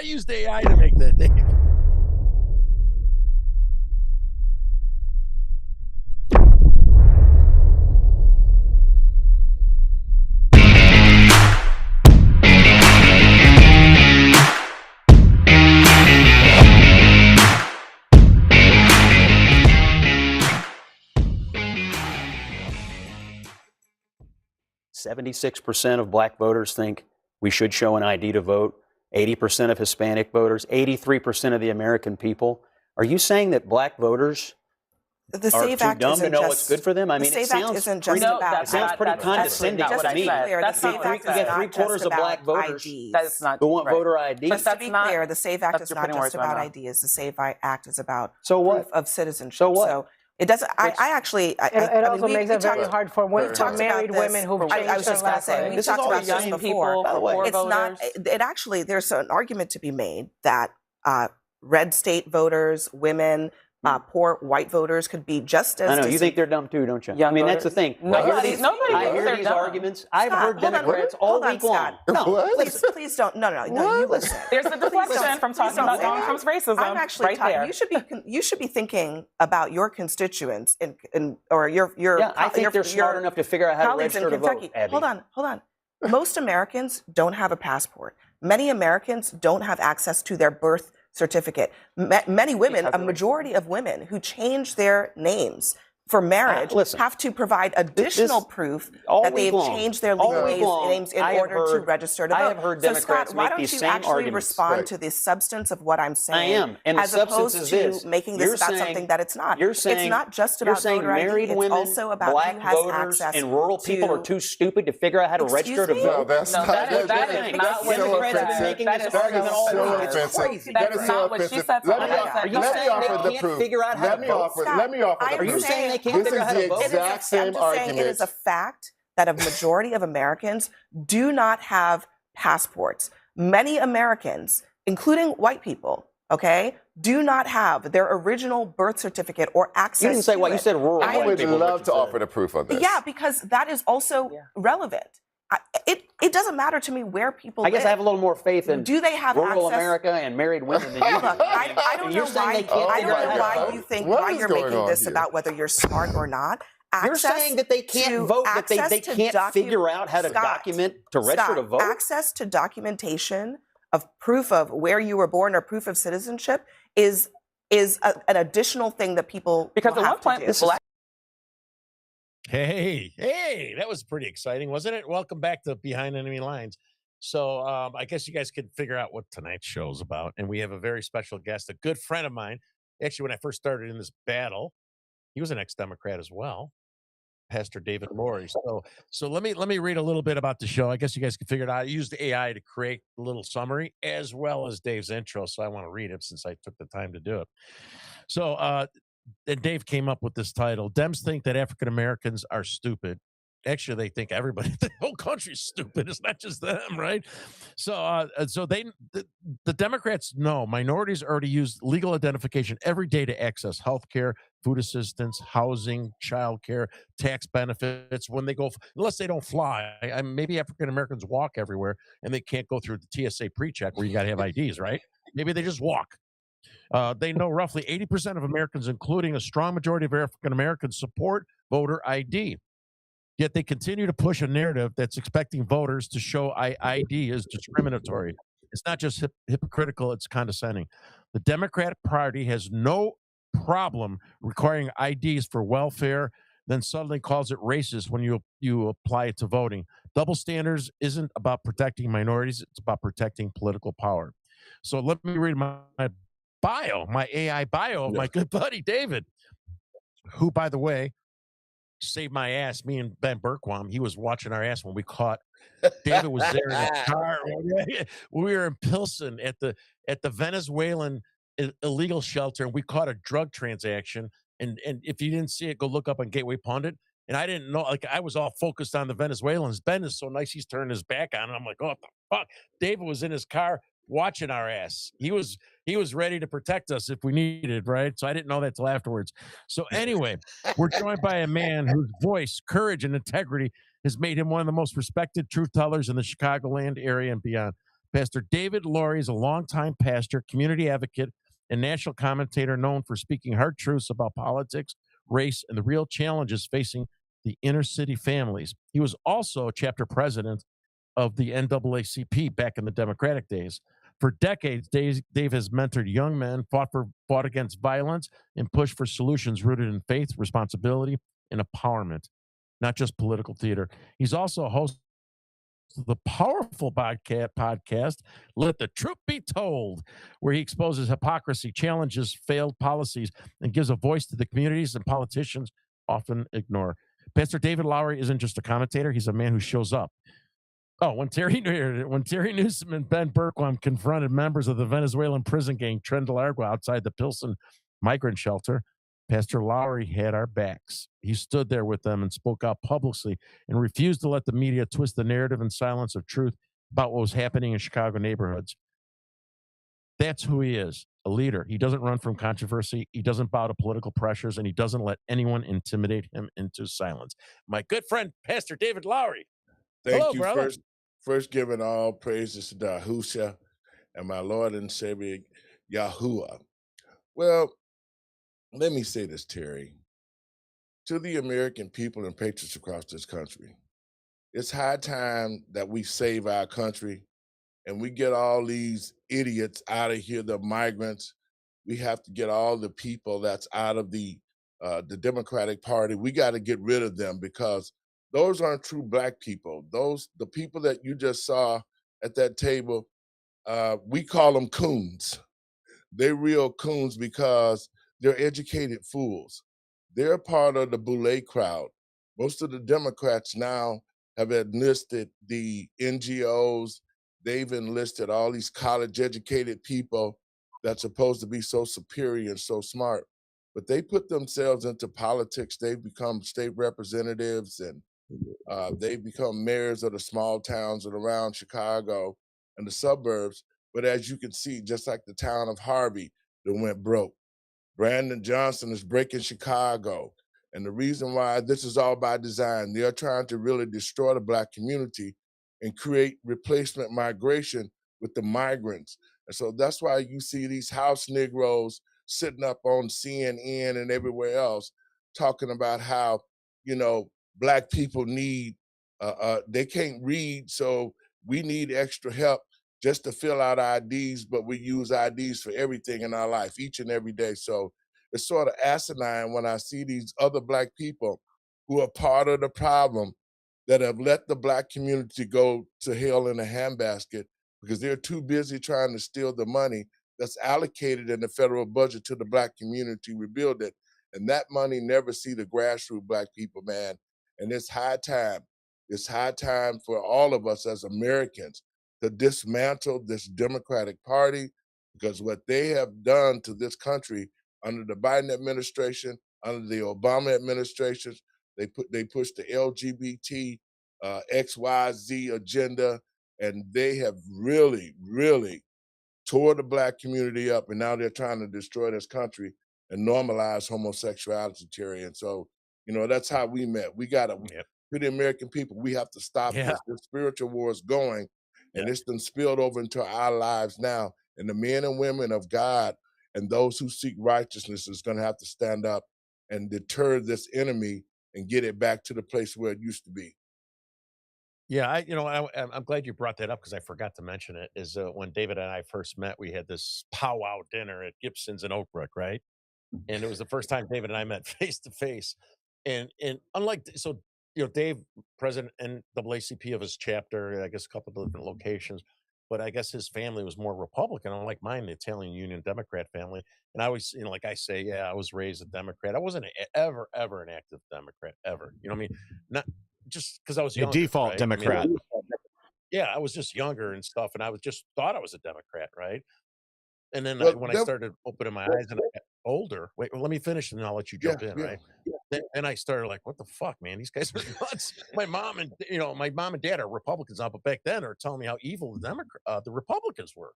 used AI to make that, Dave. %76% of black voters think we should show an ID to vote. 80% of Hispanic voters, 83% of the American people. Are you saying that black voters The are SAVE too Act dumb to isn't know just, what's good for them? I mean, the it SAVE Act sounds isn't pretty, just about. it sounds pretty condescending Just to to be me. clear, the That's SAVE not Act what is I not said. Three-quarters just of black about voters IDs. That's not who want right. voter ID. Just to That's be not- clear, the SAVE Act that's is you're not putting just words in my about mouth. ideas. The SAVE Act is about So what? proof of citizenship. So what? So it doesn't. I actually. It also makes it very hard for about married this. women who've changed I was their just going to last say name. we've This is talked all about young this people, before. By the way, poor It's not. voters. It actually. There's an argument to be made that red state voters, women, poor white voters could be just as. I know, you think they're dumb too, don't you? Young I mean, that's the voters? thing. Nobody I thinks hear they're these dumb. arguments. I've Scott, heard hold on. Democrats all Hold on, week long. Scott. No, Please don't. No. You listen. There's a deflection from talking about Donald Trump's racism. I'm actually right there. You should be thinking about your constituents or your yeah, I think they're your smart enough to figure out how to colleagues in register to Kentucky. vote. Abby. Hold on. Most Americans don't have a passport. Many Americans don't have access to their birth certificate. Many women, a majority of women who change their names for marriage listen, have to provide additional proof that they've changed their legal names in order to register to vote. I have heard so Democrats Scott, why make don't these you same actually arguments. respond to the substance of what I'm saying? I am, and as the substance opposed is to this. making this You're about saying- something that it's not. You're saying, it's not just about voter ID. married It's women, also about black who has voters, access and rural people to- are too stupid to figure out how to Excuse register to me? vote. No, that's No, not. that is not what she Democrats have been said. making That this is argument all so week. It's offensive. crazy. That That is is not so what she offensive. said. Let me Somebody offer said. you saying they the can't proof. figure out how Let to me vote? offer. Scott, Let me offer I the am Are you proof. saying they can't This figure is out how to the vote? exact same I'm just saying it argument. is a fact that a majority of Americans do not have passports. Many Americans, including white people, okay, do not have their original birth certificate or access You didn't say to what you it. said. Rural I white would people. love to offer the proof on this. Yeah, because that is also relevant. It doesn't matter to me where people I guess live. I have a little more faith in Do they have rural access? America and married women than you do. Look, I don't You're know saying why. they can't I figure don't out know how to why vote? you think What why is you're going making on this here? about whether you're smart or not. You're Access saying that they can't to- vote, that they access to can't figure out how to Scott, document to register to Scott, vote? Access to documentation of proof of where you were born or proof of citizenship is an additional thing that people Because will at have one point, to do. black Hey, that was pretty exciting, wasn't it? Welcome back to Behind Enemy Lines. So I guess you guys can figure out what tonight's show is about. And we have a very special guest, a good friend of mine. Actually, when I first started in this battle, he was an ex-Democrat as well, Pastor David Laurie. So let me read a little bit about the show. I guess you guys can figure it out. I used AI to create a little summary as well as Dave's intro. So I want to read it since I took the time to do it. So and Dave came up with this title. Dems think that African Americans are stupid. Actually, they think everybody, the whole country's stupid. It's not just them, right? So, the Democrats know minorities already use legal identification every day to access health care, food assistance, housing, childcare, tax benefits when they go, unless they don't fly. Maybe African Americans walk everywhere and they can't go through the TSA pre-check where you got to have IDs, right? Maybe they just walk. They know roughly 80% of Americans, including a strong majority of African Americans, support voter ID. Yet they continue to push a narrative that's expecting voters to show ID as discriminatory. It's not just hypocritical, it's condescending. The Democratic Party has no problem requiring IDs for welfare, then suddenly calls it racist when you apply it to voting. Double standards isn't about protecting minorities, it's about protecting political power. So let me read my bio, my AI bio of my good buddy David, who, by the way, saved my ass. Me and Ben Berquam, he was watching our ass when we caught. David was there in the car. We were in Pilsen at the Venezuelan illegal shelter, and we caught a drug transaction. And if you didn't see it, go look up on Gateway Pundit. And I didn't know, like, I was all focused on the Venezuelans. Ben is so nice, he's turned his back on, and I'm like, oh, what the fuck? David was in his car watching our ass. He was ready to protect us if we needed, right? So I didn't know that till afterwards. So anyway, we're joined by a man whose voice, courage, and integrity has made him one of the most respected truth tellers in the Chicagoland area and beyond. Pastor David Laurie is a longtime pastor, community advocate, and national commentator known for speaking hard truths about politics, race, and the real challenges facing the inner city families. He was also chapter president of the NAACP back in the Democratic days. For decades, Dave has mentored young men, fought against violence, and pushed for solutions rooted in faith, responsibility, and empowerment, not just political theater. He's also a host of the powerful podcast, Let the Truth Be Told, where he exposes hypocrisy, challenges failed policies, and gives a voice to the communities and politicians often ignore. Pastor David Lowery isn't just a commentator, he's a man who shows up. Oh, when Terry Newsom and Ben Bergquam confronted members of the Venezuelan prison gang Tren de Largo outside the Pilsen migrant shelter, Pastor Lowery had our backs. He stood there with them and spoke out publicly and refused to let the media twist the narrative and silence of truth about what was happening in Chicago neighborhoods. That's who he is, a leader. He doesn't run from controversy. He doesn't bow to political pressures, and he doesn't let anyone intimidate him into silence. My good friend, Pastor David Lowery. Thank you. Brother. First giving all praises to Yahusha and my Lord and Savior, Yahuwah. Well, let me say this, Terry. To the American people and patriots across this country, it's high time that we save our country and we get all these idiots out of here, the migrants. We have to get all the people that's out of the Democratic Party. We got to get rid of them because those aren't true Black people. The people that you just saw at that table, we call them coons. They're real coons because they're educated fools. They're part of the Boule crowd. Most of the Democrats now have enlisted the NGOs. They've enlisted all these college-educated people that's supposed to be so superior and so smart. But they put themselves into politics. They've become state representatives and they've become mayors of the small towns and around Chicago and the suburbs. But as you can see, just like the town of Harvey that went broke, Brandon Johnson is breaking Chicago. And the reason why this is all by design, they're trying to really destroy the Black community and create replacement migration with the migrants. And so that's why you see these house Negroes sitting up on CNN and everywhere else talking about how, Black people need, they can't read, so we need extra help just to fill out IDs, but we use IDs for everything in our life, each and every day. So it's sort of asinine when I see these other Black people who are part of the problem that have let the Black community go to hell in a handbasket because they're too busy trying to steal the money that's allocated in the federal budget to the Black community, rebuild it. And that money never see the grassroots Black people, man. And it's high time for all of us as Americans to dismantle this Democratic Party because what they have done to this country under the Biden administration, under the Obama administration, they pushed the LGBT XYZ agenda, and they have really, really tore the Black community up, and now they're trying to destroy this country and normalize homosexuality, Terry. And so, that's how we met. We got to, to the American people, we have to stop this. The spiritual war is going, and it's been spilled over into our lives now. And the men and women of God and those who seek righteousness is going to have to stand up and deter this enemy and get it back to the place where it used to be. Yeah, I'm glad you brought that up because I forgot to mention it. Is when David and I first met, we had this powwow dinner at Gibson's in Oak Brook, right? And it was the first time David and I met face to face. And unlike Dave, president NAACP of his chapter, I guess a couple of different locations, but I guess his family was more Republican, unlike mine, the Italian Union Democrat family. And I always, like I say, I was raised a Democrat. I wasn't ever an active Democrat, ever. You know what I mean? Not just because I was younger. Default right? Democrat. I was just younger and stuff, and I was just thought I was a Democrat, right? And then when I started opening my eyes and I got older, let me finish and then I'll let you jump in, right? Then I started like, what the fuck, man? These guys are nuts. My mom and dad are Republicans now, but back then are telling me how evil the Republicans were,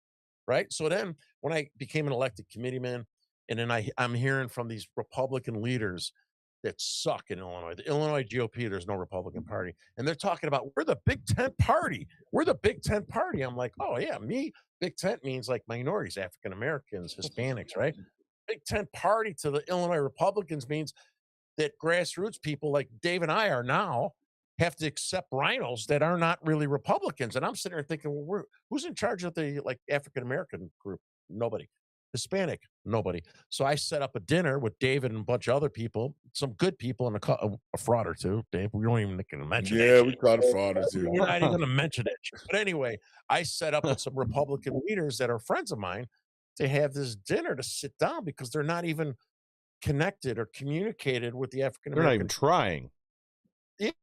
right? So then when I became an elected committeeman, and then I'm hearing from these Republican leaders that suck in Illinois. The Illinois GOP, there's no Republican Party. And they're talking about, we're the Big Tent party. We're the Big Tent party. I'm like, oh, yeah, me. Big Tent means like minorities, African Americans, Hispanics, right? Big Tent party to the Illinois Republicans means that grassroots people like Dave and I are now have to accept rhinos that are not really Republicans. And I'm sitting there thinking, well, who's in charge of the like African American group? Nobody. Hispanic, nobody. So I set up a dinner with David and a bunch of other people, some good people, and a fraud or two. Dave, we don't even gonna mention. Yeah, we caught a fraud or two. We're not even gonna mention it. But anyway, I set up with some Republican leaders that are friends of mine to have this dinner to sit down because they're not even connected or communicated with the African They're not even American. trying.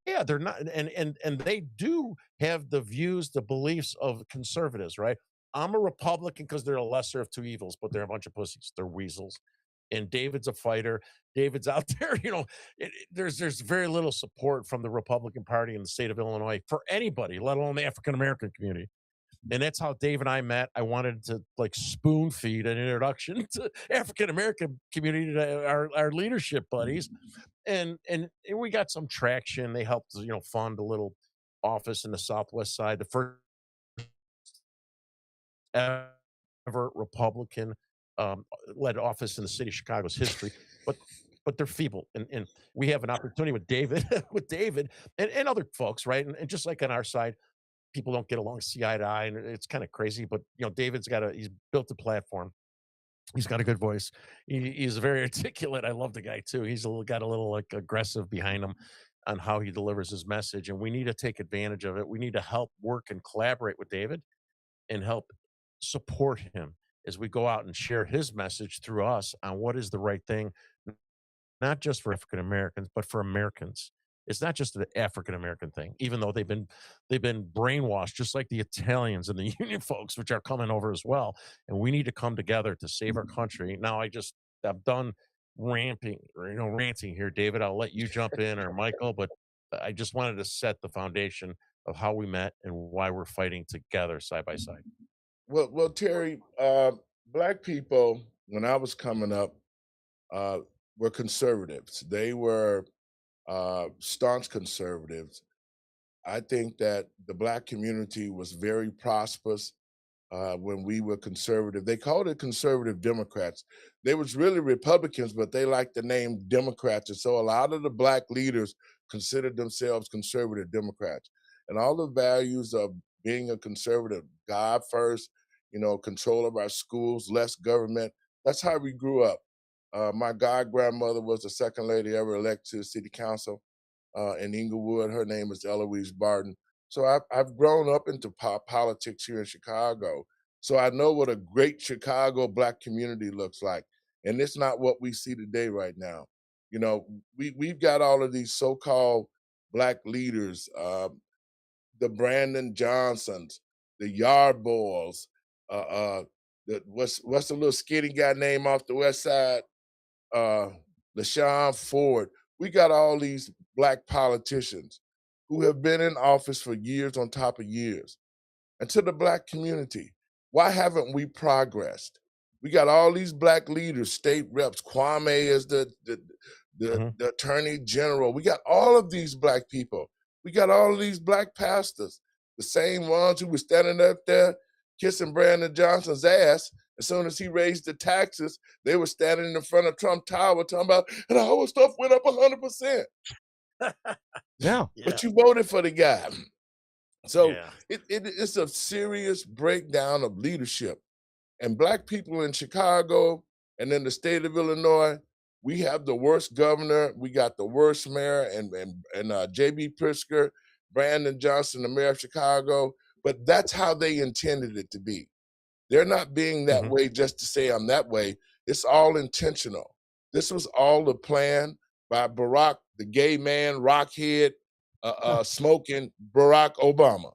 Yeah, they're not, and they do have the views, the beliefs of conservatives, right? I'm a Republican because they're a lesser of two evils, but they're a bunch of pussies. They're weasels. And David's a fighter. David's out there. There's very little support from the Republican Party in the state of Illinois for anybody, let alone the African American community. And that's how Dave and I met. I wanted to like spoon feed an introduction to African American community to our leadership buddies, and we got some traction. They helped fund a little office in the Southwest side, the first ever Republican led office in the city of Chicago's history, but they're feeble, and we have an opportunity with David, and other folks, right? And just like on our side, people don't get along, see eye to eye, and it's kind of crazy. But David's he's built a platform. He's got a good voice. He's very articulate. I love the guy too. He's got a little like aggressive behind him on how he delivers his message, and we need to take advantage of it. We need to help work and collaborate with David and help support him as we go out and share his message through us on what is the right thing, not just for African Americans, but for Americans. It's not just an African American thing, even though they've been brainwashed, just like the Italians and the Union folks, which are coming over as well. And we need to come together to save our country. Now, I'm done ranting here, David. I'll let you jump in, or Michael, but I just wanted to set the foundation of how we met and why we're fighting together side by side. Well, Terry, black people, when I was coming up, were conservatives. They were staunch conservatives. I think that the black community was very prosperous when we were conservative. They called it conservative Democrats. They was really Republicans, but they liked the name Democrats. And so a lot of the black leaders considered themselves conservative Democrats. And all the values of being a conservative, God first, control of our schools, less government. That's how we grew up. My god-grandmother was the second lady ever elected to the city council in Inglewood. Her name is Eloise Barton. So I've grown up into politics here in Chicago. So I know what a great Chicago black community looks like. And it's not what we see today right now. We've got all of these so-called black leaders, the Brandon Johnsons, the Yardballs, what's the little skinny guy name off the west side? LaShawn Ford. We got all these black politicians who have been in office for years on top of years. And to the black community, why haven't we progressed? We got all these black leaders, state reps, Kwame as the attorney general. We got all of these black people. We got all of these black pastors, the same ones who were standing up there kissing Brandon Johnson's ass. As soon as he raised the taxes, they were standing in front of Trump Tower talking about, and our stuff went up 100%. Yeah. But you voted for the guy. So it's a serious breakdown of leadership. And black people in Chicago and in the state of Illinois, we have the worst governor. We got the worst mayor, and J.B. Pritzker, Brandon Johnson, the mayor of Chicago. But that's how they intended it to be. They're not being that way just to say I'm that way. It's all intentional. This was all a plan by Barack, the gay man, rockhead, smoking Barack Obama.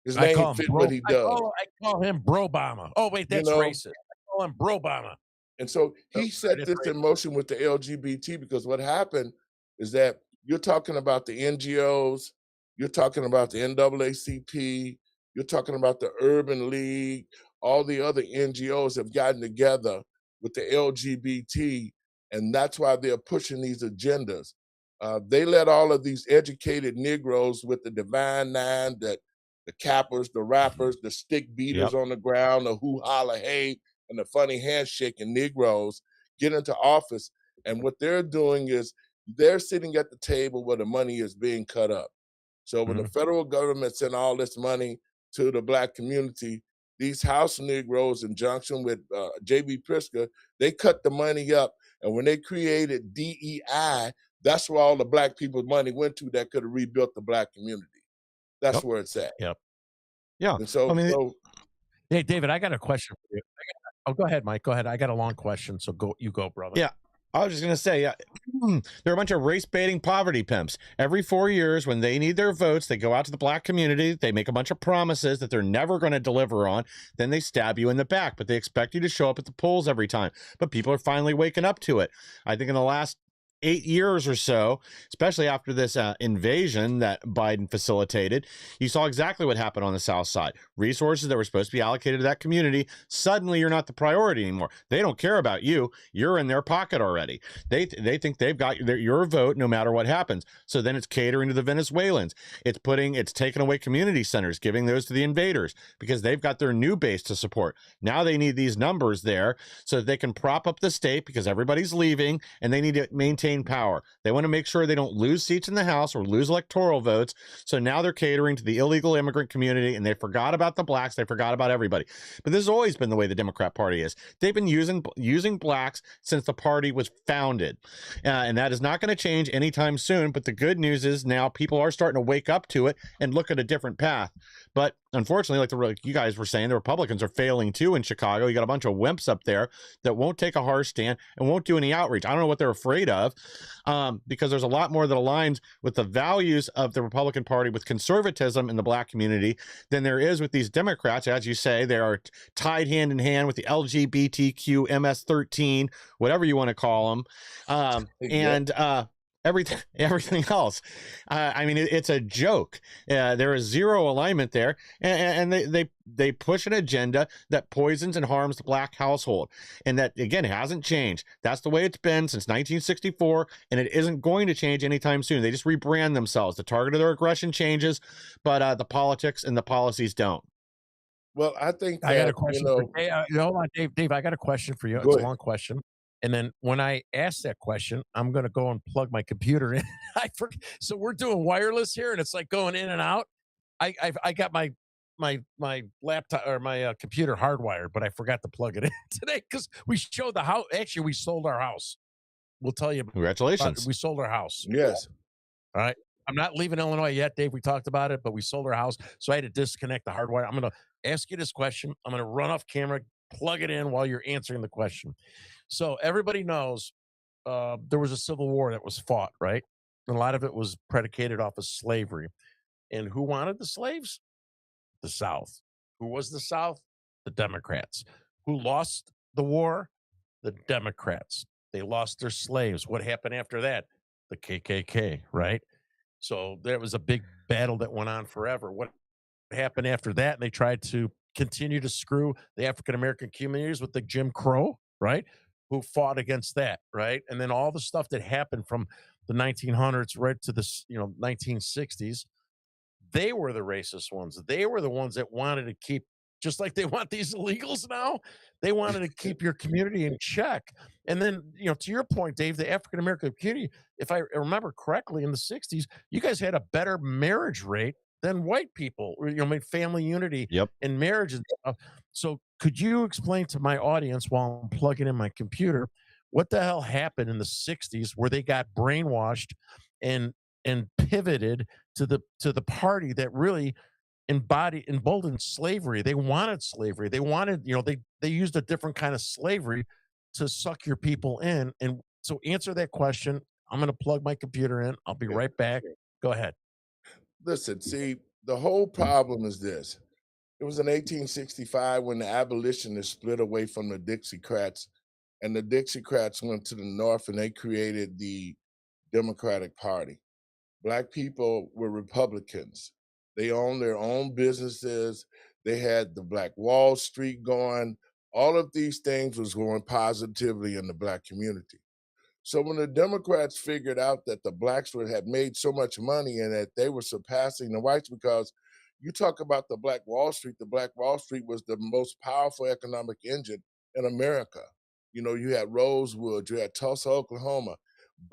His name fit what he does. I call him Bro-Obama. Oh, wait, that's racist. I call him Bro-Obama. And so he set this in motion with the LGBT, because what happened is that you're talking about the NGOs, you're talking about the NAACP, you're talking about the Urban League, all the other NGOs have gotten together with the LGBT, and that's why they're pushing these agendas. They let all of these educated Negroes with the Divine Nine, the cappers, the rappers, the stick beaters on the ground, the who holla hey, and the funny handshaking Negroes get into office. And what they're doing is they're sitting at the table where the money is being cut up. So when the federal government sent all this money to the Black community, these House Negroes, in junction with J.B. Pritzker, they cut the money up. And when they created DEI, that's where all the Black people's money went to that could have rebuilt the Black community. That's where it's at. Yep. Yeah. And so, I mean, Hey, David, I got a question for you. Go ahead, Mike. Go ahead. I got a long question, so you go, brother. Yeah. I was just going to say, there are a bunch of race-baiting poverty pimps. Every 4 years, when they need their votes, they go out to the Black community. They make a bunch of promises that they're never going to deliver on. Then they stab you in the back, but they expect you to show up at the polls every time. But people are finally waking up to it. I think in the last 8 years or so, especially after this invasion that Biden facilitated, you saw exactly what happened on the South Side. Resources that were supposed to be allocated to that community, suddenly you're not the priority anymore. They don't care about you. You're in their pocket already. They think they've got your vote no matter what happens. So then it's catering to the Venezuelans. It's taking away community centers, giving those to the invaders because they've got their new base to support. Now they need these numbers there so that they can prop up the state because everybody's leaving and they need to maintain power. They want to make sure they don't lose seats in the House or lose electoral votes. So now they're catering to the illegal immigrant community and they forgot about the blacks. They forgot about everybody. But this has always been the way the Democrat Party is. They've been using blacks since the party was founded. And that is not going to change anytime soon. But the good news is now people are starting to wake up to it and look at a different path. But unfortunately, like you guys were saying, the Republicans are failing too in Chicago. You got a bunch of wimps up there that won't take a harsh stand and won't do any outreach. I don't know what they're afraid of because there's a lot more that aligns with the values of the Republican Party with conservatism in the Black community than there is with these Democrats. As you say, they are tied hand in hand with the LGBTQ, MS-13, whatever you want to call them. And everything else. I mean, it's a joke. There is zero alignment there, and they push an agenda that poisons and harms the Black household, and that again hasn't changed. That's the way it's been since 1964, and it isn't going to change anytime soon. They just rebrand themselves. The target of their aggression changes, but the politics and the policies don't. Well, I think I got a question. Hold on, Dave. I got a question for you. It's a long question. And then when I ask that question, I'm going to go and plug my computer in. So we're doing wireless here, and it's like going in and out. I got my laptop or my computer hardwired, but I forgot to plug it in today because we showed the house. Actually, we sold our house. We'll tell you. Congratulations. We sold our house. Yes. All right. I'm not leaving Illinois yet, Dave. We talked about it, but we sold our house. So I had to disconnect the hardwire. I'm going to ask you this question. I'm going to run off camera, plug it in while you're answering the question. So everybody knows there was a civil war that was fought, right? And a lot of it was predicated off of slavery. And who wanted the slaves? The South. Who was the South? The Democrats. Who lost the war? The Democrats. They lost their slaves. What happened after that? The KKK, right? So there was a big battle that went on forever. What happened after that? And they tried to continue to screw the African-American communities with the Jim Crow, right? Who fought against that, right? And then all the stuff that happened from the 1900s right to the 1960s, they were the racist ones. They were the ones that wanted to keep, just like they want these illegals now, they wanted to keep your community in check. And then, to your point, Dave, the African-American community, if I remember correctly, in the 60s, you guys had a better marriage rate than white people, made family unity and marriage and stuff. So could you explain to my audience while I'm plugging in my computer, what the hell happened in the 60s where they got brainwashed and pivoted to the party that really emboldened slavery? They wanted slavery. They wanted, they used a different kind of slavery to suck your people in. And so answer that question. I'm going to plug my computer in. I'll be right back. Go ahead. Listen, see, the whole problem is this. It was in 1865 when the abolitionists split away from the Dixiecrats, and the Dixiecrats went to the north and they created the Democratic Party. Black people were Republicans. They owned their own businesses. They had the Black Wall Street going. All of these things was going positively in the Black community. So when the Democrats figured out that the blacks had made so much money and that they were surpassing the whites, because you talk about the Black Wall Street was the most powerful economic engine in America. You know, you had Rosewood, you had Tulsa, Oklahoma,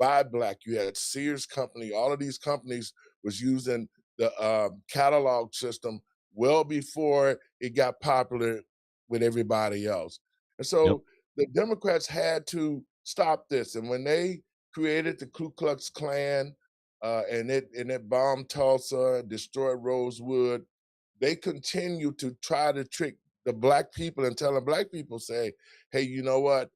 Buy Black, you had Sears Company. All of these companies was using the catalog system well before it got popular with everybody else. And so the Democrats had to stop this. And when they created the Ku Klux Klan and it bombed Tulsa, destroyed Rosewood, they continue to try to trick the black people and tell the black people, say, hey, you know what?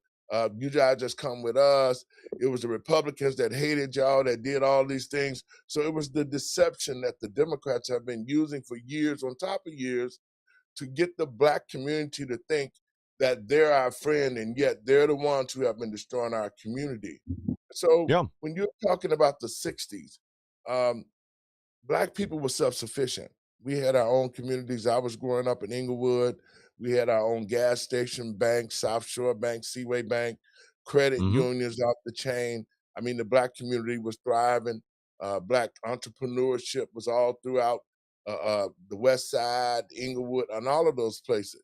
You guys just come with us. It was the Republicans that hated y'all that did all these things. So it was the deception that the Democrats have been using for years on top of years to get the black community to think that they're our friend, and yet they're the ones who have been destroying our community. So when you're talking about the 60s, black people were self-sufficient. We had our own communities. I was growing up in Inglewood. We had our own gas station, bank, South Shore Bank, Seaway Bank, credit unions off the chain. I mean, the black community was thriving. Black entrepreneurship was all throughout the West Side, Inglewood, and all of those places.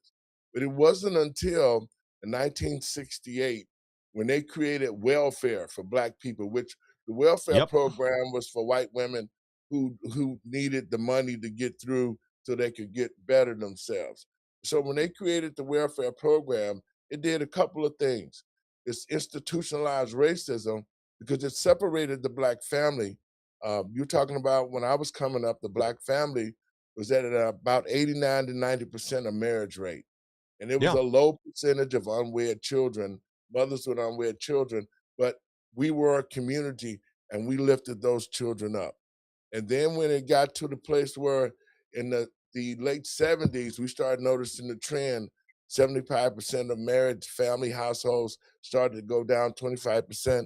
But it wasn't until 1968 when they created welfare for black people, which the welfare program was for white women who needed the money to get through so they could get better themselves. So when they created the welfare program, it did a couple of things. It's institutionalized racism because it separated the black family. You're talking about when I was coming up, the black family was at about 89 to 90% of marriage rate. And it was a low percentage of unwed children, mothers with unwed children, but we were a community and we lifted those children up. And then when it got to the place where in the late 70s, we started noticing the trend, 75% of married family households started to go down 25%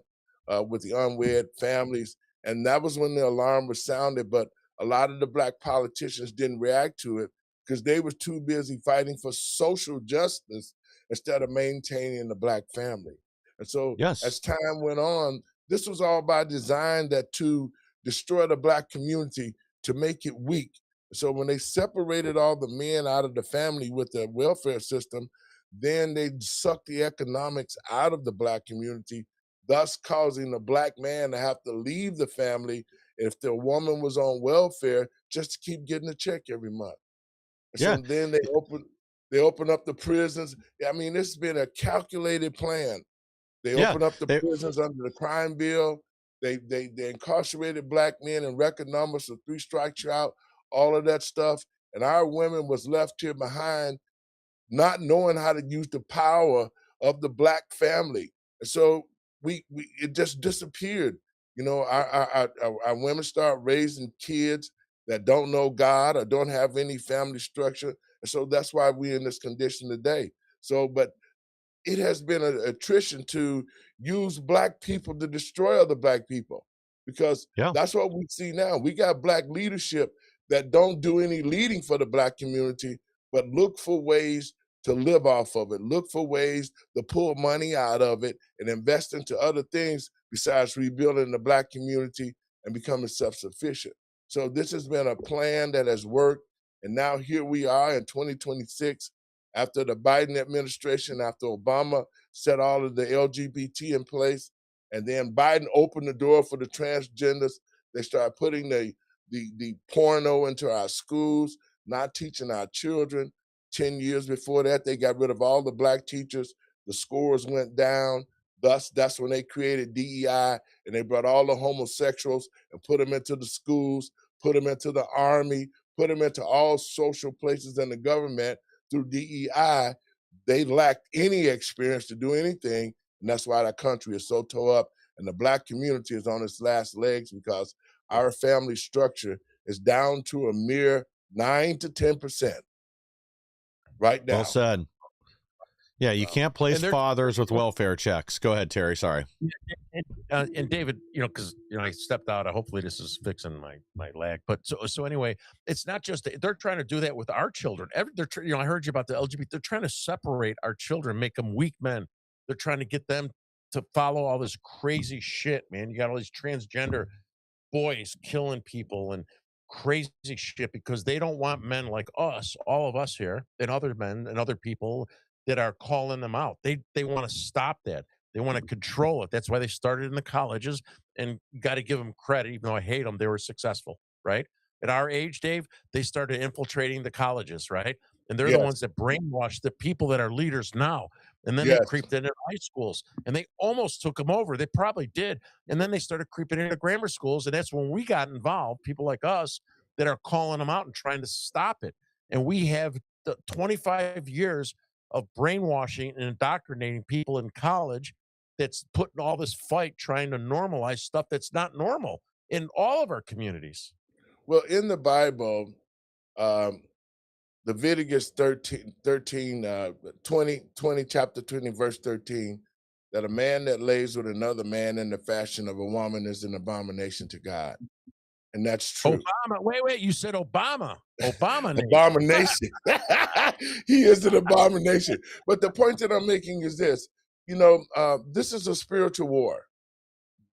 with the unwed families. And that was when the alarm was sounded, but a lot of the black politicians didn't react to it because they were too busy fighting for social justice instead of maintaining the black family. And so as time went on, this was all by design that to destroy the black community, to make it weak. So when they separated all the men out of the family with the welfare system, then they sucked the economics out of the black community, thus causing the black man to have to leave the family if the woman was on welfare just to keep getting a check every month. So then they open up the prisons. I mean, this has been a calculated plan. They open up the prisons under the crime bill. They incarcerated black men in record numbers, so 3 strikes you're out, all of that stuff. And our women was left here behind not knowing how to use the power of the black family. And so it just disappeared. You know, our women start raising kids that don't know God or don't have any family structure. And so that's why we're in this condition today. So, but it has been an attrition to use black people to destroy other black people, because that's what we see now. We got black leadership that don't do any leading for the black community, but look for ways to live off of it, look for ways to pull money out of it and invest into other things besides rebuilding the black community and becoming self-sufficient. So this has been a plan that has worked. And now here we are in 2026, after the Biden administration, after Obama set all of the LGBT in place, and then Biden opened the door for the transgenders. They started putting the porno into our schools, not teaching our children. 10 years before that, they got rid of all the black teachers. The scores went down. Thus, that's when they created DEI, and they brought all the homosexuals and put them into the schools, put them into the army, put them into all social places in the government through DEI. They lacked any experience to do anything, and that's why the country is so tore up, and the black community is on its last legs because our family structure is down to a mere 9 to 10% right now. Well said. Yeah, you can't place fathers with welfare checks. Go ahead, Terry. Sorry. And David, because I stepped out. Hopefully, this is fixing my lag. But so anyway, it's not just they're trying to do that with our children. I heard you about the LGBT. They're trying to separate our children, make them weak men. They're trying to get them to follow all this crazy shit, man. You got all these transgender boys killing people and crazy shit because they don't want men like us, all of us here, and other men and other people that are calling them out. They want to stop that. They want to control it. That's why they started in the colleges, and got to give them credit, even though I hate them, they were successful, right? At our age, Dave, they started infiltrating the colleges, right? And they're the Yes. ones that brainwash the people that are leaders now. And then they Yes. creeped into high schools and they almost took them over. They probably did. And then they started creeping into grammar schools. And that's when we got involved, people like us that are calling them out and trying to stop it. And we have 25 years of brainwashing and indoctrinating people in college that's putting all this fight trying to normalize stuff that's not normal in all of our communities. Well, in the Bible, Leviticus 20, chapter 20, verse 13, that a man that lays with another man in the fashion of a woman is an abomination to God. And that's true. Obama, wait, you said Obama. Obama. Abomination. He is an abomination. But the point that I'm making is this, this is a spiritual war.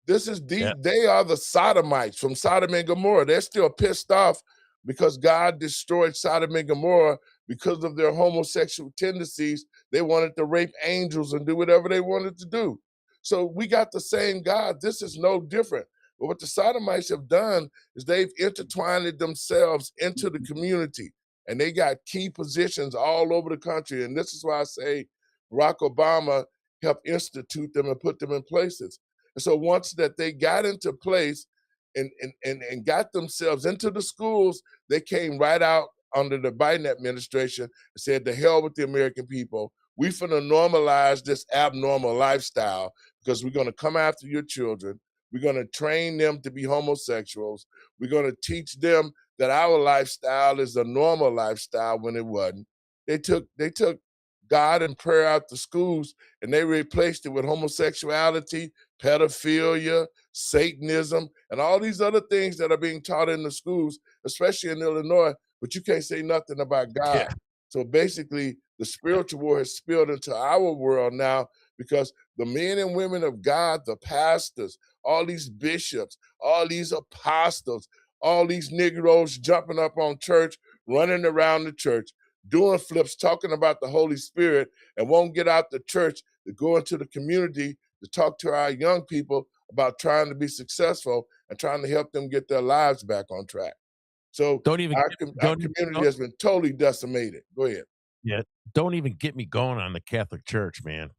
They are the Sodomites from Sodom and Gomorrah. They're still pissed off because God destroyed Sodom and Gomorrah because of their homosexual tendencies. They wanted to rape angels and do whatever they wanted to do. So we got the same God. This is no different. But what the Sodomites have done is they've intertwined themselves into the community, and they got key positions all over the country. And this is why I say Barack Obama helped institute them and put them in places. And so once that they got into place and got themselves into the schools, they came right out under the Biden administration and said, "The hell with the American people. We finna normalize this abnormal lifestyle because we're gonna come after your children. We're gonna train them to be homosexuals. We're gonna teach them that our lifestyle is a normal lifestyle when it wasn't." They took God and prayer out the schools and they replaced it with homosexuality, pedophilia, Satanism, and all these other things that are being taught in the schools, especially in Illinois, but you can't say nothing about God. Yeah. So basically, the spiritual war has spilled into our world now because the men and women of God, the pastors, all these bishops, all these apostles, all these Negroes jumping up on church, running around the church, doing flips, talking about the Holy Spirit, and won't get out the church to go into the community to talk to our young people about trying to be successful and trying to help them get their lives back on track. So our community has been totally decimated. Go ahead. Yeah, don't even get me going on the Catholic Church, man.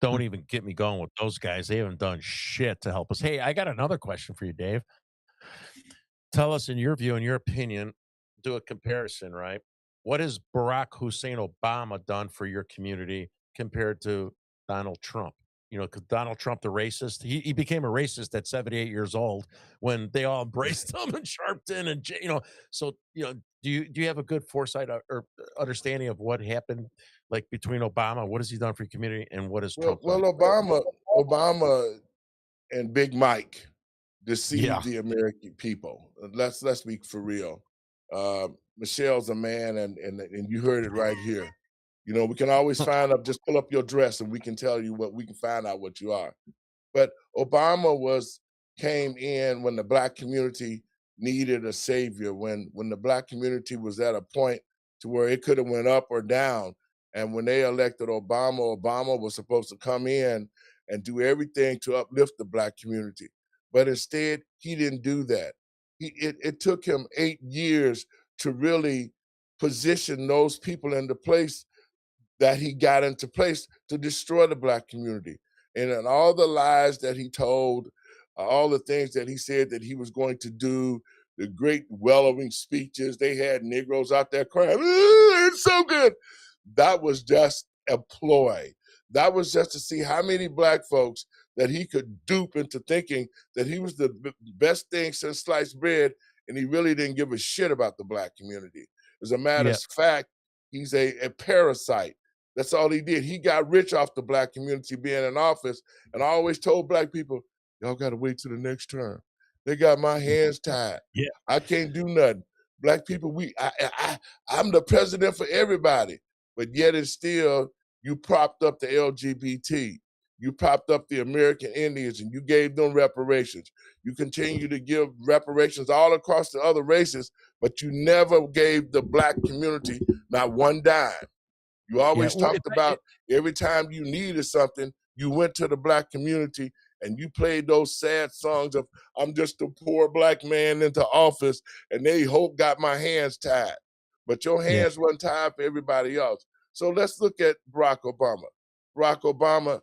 Don't even get me going with those guys. They haven't done shit to help us. Hey, I got another question for you, Dave. Tell us, in your view, in your opinion, do a comparison, right? What has Barack Hussein Obama done for your community compared to Donald Trump? Because Donald Trump, the racist, he became a racist at 78 years old when they all embraced him and Sharpton and So do you have a good foresight or understanding of what happened, like between Obama? What has he done for your community, and what has Trump done? Well, Obama and Big Mike deceived the American people. Let's be for real. Michelle's a man, and you heard it right here. We can always find out, just pull up your dress and we can tell you we can find out what you are. But Obama came in when the Black community needed a savior, when the Black community was at a point to where it could have went up or down. And when they elected Obama, Obama was supposed to come in and do everything to uplift the Black community. But instead, he didn't do that. It took him 8 years to really position those people into place that he got into place to destroy the Black community. And all the lies that he told, all the things that he said that he was going to do, the great wellowing speeches, they had Negroes out there crying, "It's so good." That was just a ploy. That was just to see how many Black folks that he could dupe into thinking that he was the best thing since sliced bread, and he really didn't give a shit about the Black community. As a matter of fact, he's a parasite. That's all he did. He got rich off the Black community being in office, and I always told Black people, y'all got to wait till the next term. They got my hands tied. Yeah, I can't do nothing. Black people, I'm the president for everybody, but yet it's still, you propped up the LGBT. You propped up the American Indians and you gave them reparations. You continue to give reparations all across the other races, but you never gave the Black community not one dime. You always talked about every time you needed something, you went to the Black community and you played those sad songs of, I'm just a poor Black man into office and they hope got my hands tied. But your hands weren't tied for everybody else. So let's look at Barack Obama. Barack Obama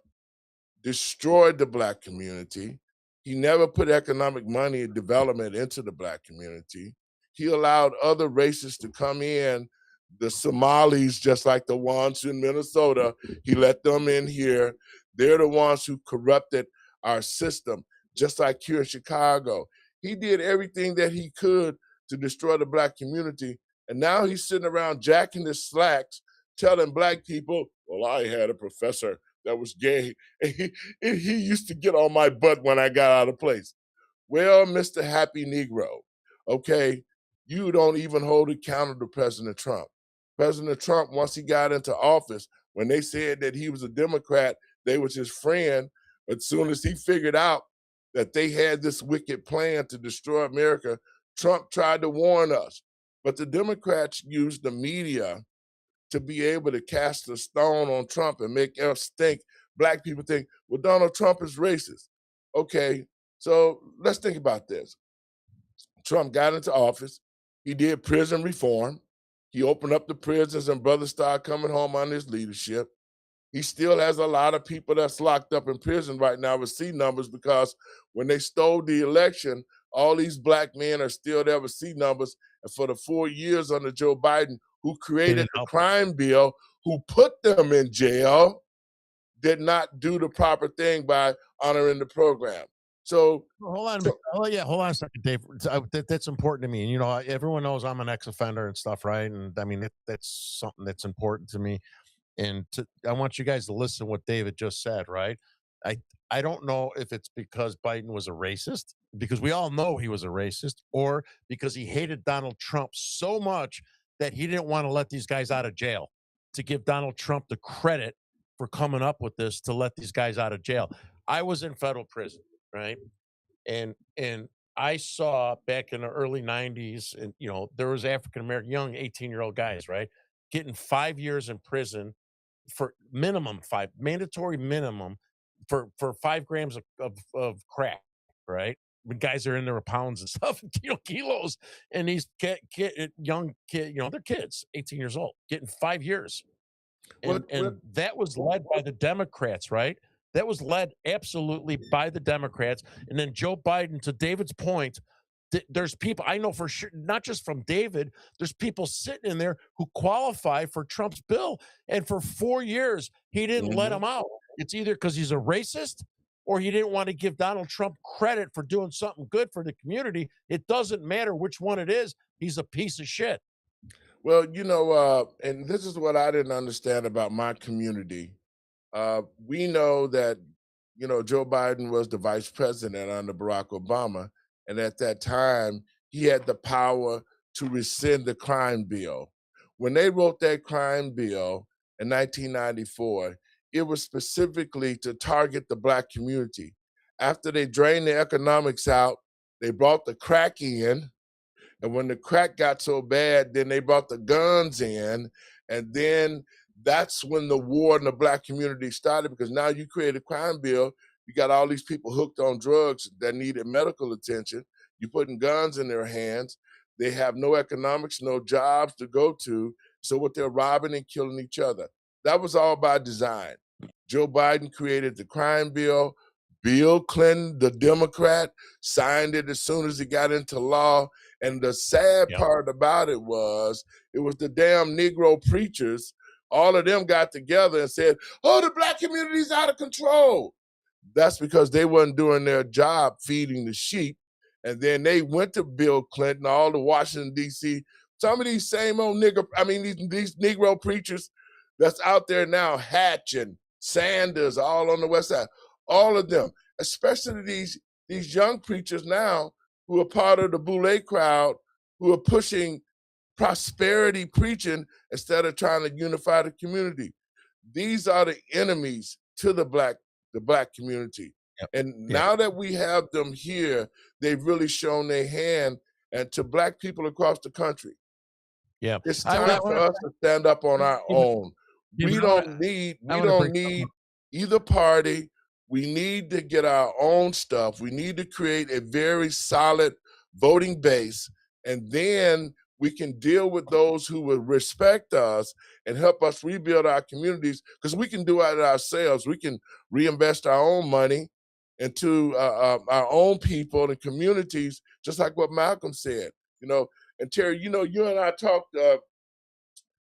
destroyed the Black community. He never put economic money and development into the Black community. He allowed other races to come in, the Somalis, just like the ones in Minnesota. He let them in here. They're the ones who corrupted our system, just like here in Chicago. He did everything that he could to destroy the Black community. And now he's sitting around jacking his slacks, telling Black people, well, I had a professor that was gay. And he used to get on my butt when I got out of place. Well, Mr. Happy Negro, okay, you don't even hold it counter to President Trump. President Trump, once he got into office, when they said that he was a Democrat, they was his friend. But as soon as he figured out that they had this wicked plan to destroy America, Trump tried to warn us. But the Democrats used the media to be able to cast a stone on Trump and make us think, Black people think, well, Donald Trump is racist. Okay, so let's think about this. Trump got into office. He did prison reform. He opened up the prisons and brothers started coming home under his leadership. He still has a lot of people that's locked up in prison right now with C numbers because when they stole the election, all these Black men are still there with C numbers. And for the 4 years under Joe Biden, who created the crime bill, who put them in jail, did not do the proper thing by honoring the program. So hold on. Hold on a second, Dave. That's important to me. And you know, everyone knows I'm an ex-offender and stuff, right? And I mean, that's something that's important to me. And I want you guys to listen to what David just said, right? I don't know if it's because Biden was a racist, because we all know he was a racist, or because he hated Donald Trump so much that he didn't want to let these guys out of jail, to give Donald Trump the credit for coming up with this to let these guys out of jail. I was in federal prison, right? And I saw back in the early 90s, and you know, there was African American young 18-year-old guys, right, getting 5 years in prison for mandatory minimum for 5 grams of crack, right? When guys are in there with pounds and stuff, kilos, and these young kid, they're kids, 18 years old, getting 5 years. And that was led by the Democrats, right? That was led absolutely by the Democrats. And then Joe Biden, to David's point, there's people I know for sure, not just from David, there's people sitting in there who qualify for Trump's bill. And for 4 years, he didn't let them out. It's either because he's a racist or he didn't want to give Donald Trump credit for doing something good for the community. It doesn't matter which one it is. He's a piece of shit. Well, and this is what I didn't understand about my community. We know that, Joe Biden was the vice president under Barack Obama. And at that time, he had the power to rescind the crime bill. When they wrote that crime bill in 1994, it was specifically to target the Black community. After they drained the economics out, they brought the crack in. And when the crack got so bad, then they brought the guns in. And then that's when the war in the Black community started, because now you create a crime bill. You got all these people hooked on drugs that needed medical attention. You're putting guns in their hands. They have no economics, no jobs to go to. So what they're robbing and killing each other. That was all by design. Joe Biden created the crime bill. Bill Clinton, the Democrat, signed it as soon as it got into law. And the sad part about it was the damn Negro preachers. All of them got together and said, oh, the Black community's out of control. That's because they wasn't doing their job feeding the sheep. And then they went to Bill Clinton, all the Washington, D.C. Some of these same old these Negro preachers that's out there now, Hatch and Sanders, all on the West Side, all of them, especially these young preachers now who are part of the Boule crowd, who are pushing prosperity preaching instead of trying to unify the community. These are the enemies to the Black the Black community. Yep. And Yep. now that we have them here, they've really shown their hand, and to Black people across the country. Yeah. It's I time for us to stand up on our own. We don't need either party. We need to get our own stuff. We need to create a very solid voting base, and then we can deal with those who will respect us and help us rebuild our communities, because we can do it ourselves. We can reinvest our own money into our own people and communities, just like what Malcolm said. And Terry, you and I talked,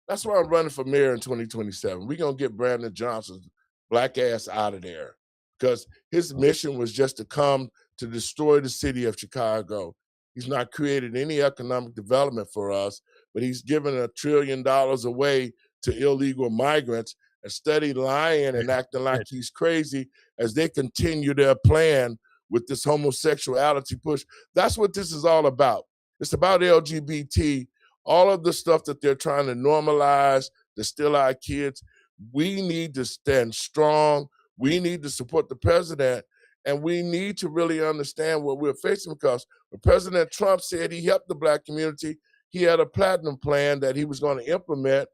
that's why I'm running for mayor in 2027. We're going to get Brandon Johnson's Black ass out of there, because his mission was just to come to destroy the city of Chicago. He's not created any economic development for us, but he's given $1 trillion away to illegal migrants, and steady lying and acting like he's crazy as they continue their plan with this homosexuality push. That's what this is all about. It's about LGBT, all of the stuff that they're trying to normalize to steal our kids. We need to stand strong. We need to support the president, and we need to really understand what we're facing, because when President Trump said he helped the Black community, he had a platinum plan that he was going to implement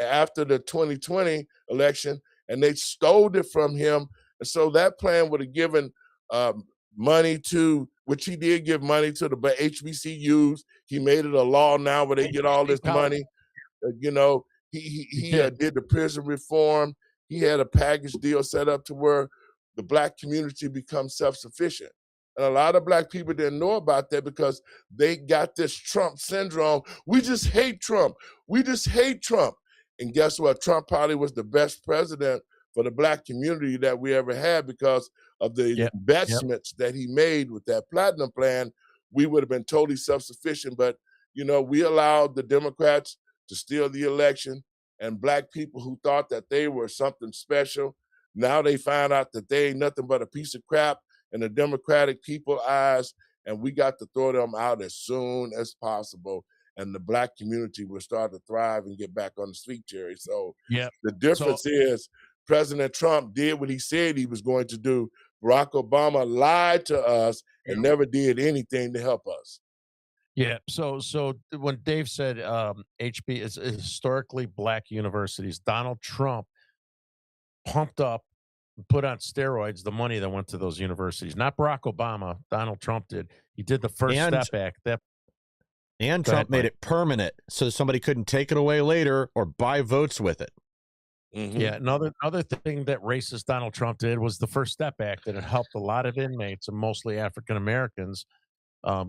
after the 2020 election, and they stole it from him. And so that plan would have given money to, which he did give money to the HBCUs. He made it a law now where they get all this money. He did the prison reform. He had a package deal set up to where the Black community becomes self-sufficient. And a lot of Black people didn't know about that because they got this Trump syndrome. We just hate Trump. We just hate Trump. And guess what? Trump probably was the best president for the Black community that we ever had, because of the investments that he made with that platinum plan. We would have been totally self-sufficient, but we allowed the Democrats to steal the election, and Black people who thought that they were something special, now they find out that they ain't nothing but a piece of crap in the Democratic people's eyes, and we got to throw them out as soon as possible, and the Black community will start to thrive and get back on the feet, Jerry. So the difference is President Trump did what he said he was going to do. Barack Obama lied to us and never did anything to help us. Yeah. So when Dave said HB is historically Black universities, Donald Trump pumped up and put on steroids the money that went to those universities. Not Barack Obama. Donald Trump did. He did the First Step Act. And Trump made it permanent so somebody couldn't take it away later or buy votes with it. Mm-hmm. Yeah, another thing that racist Donald Trump did was the First Step Act, and it helped a lot of inmates, and mostly African Americans,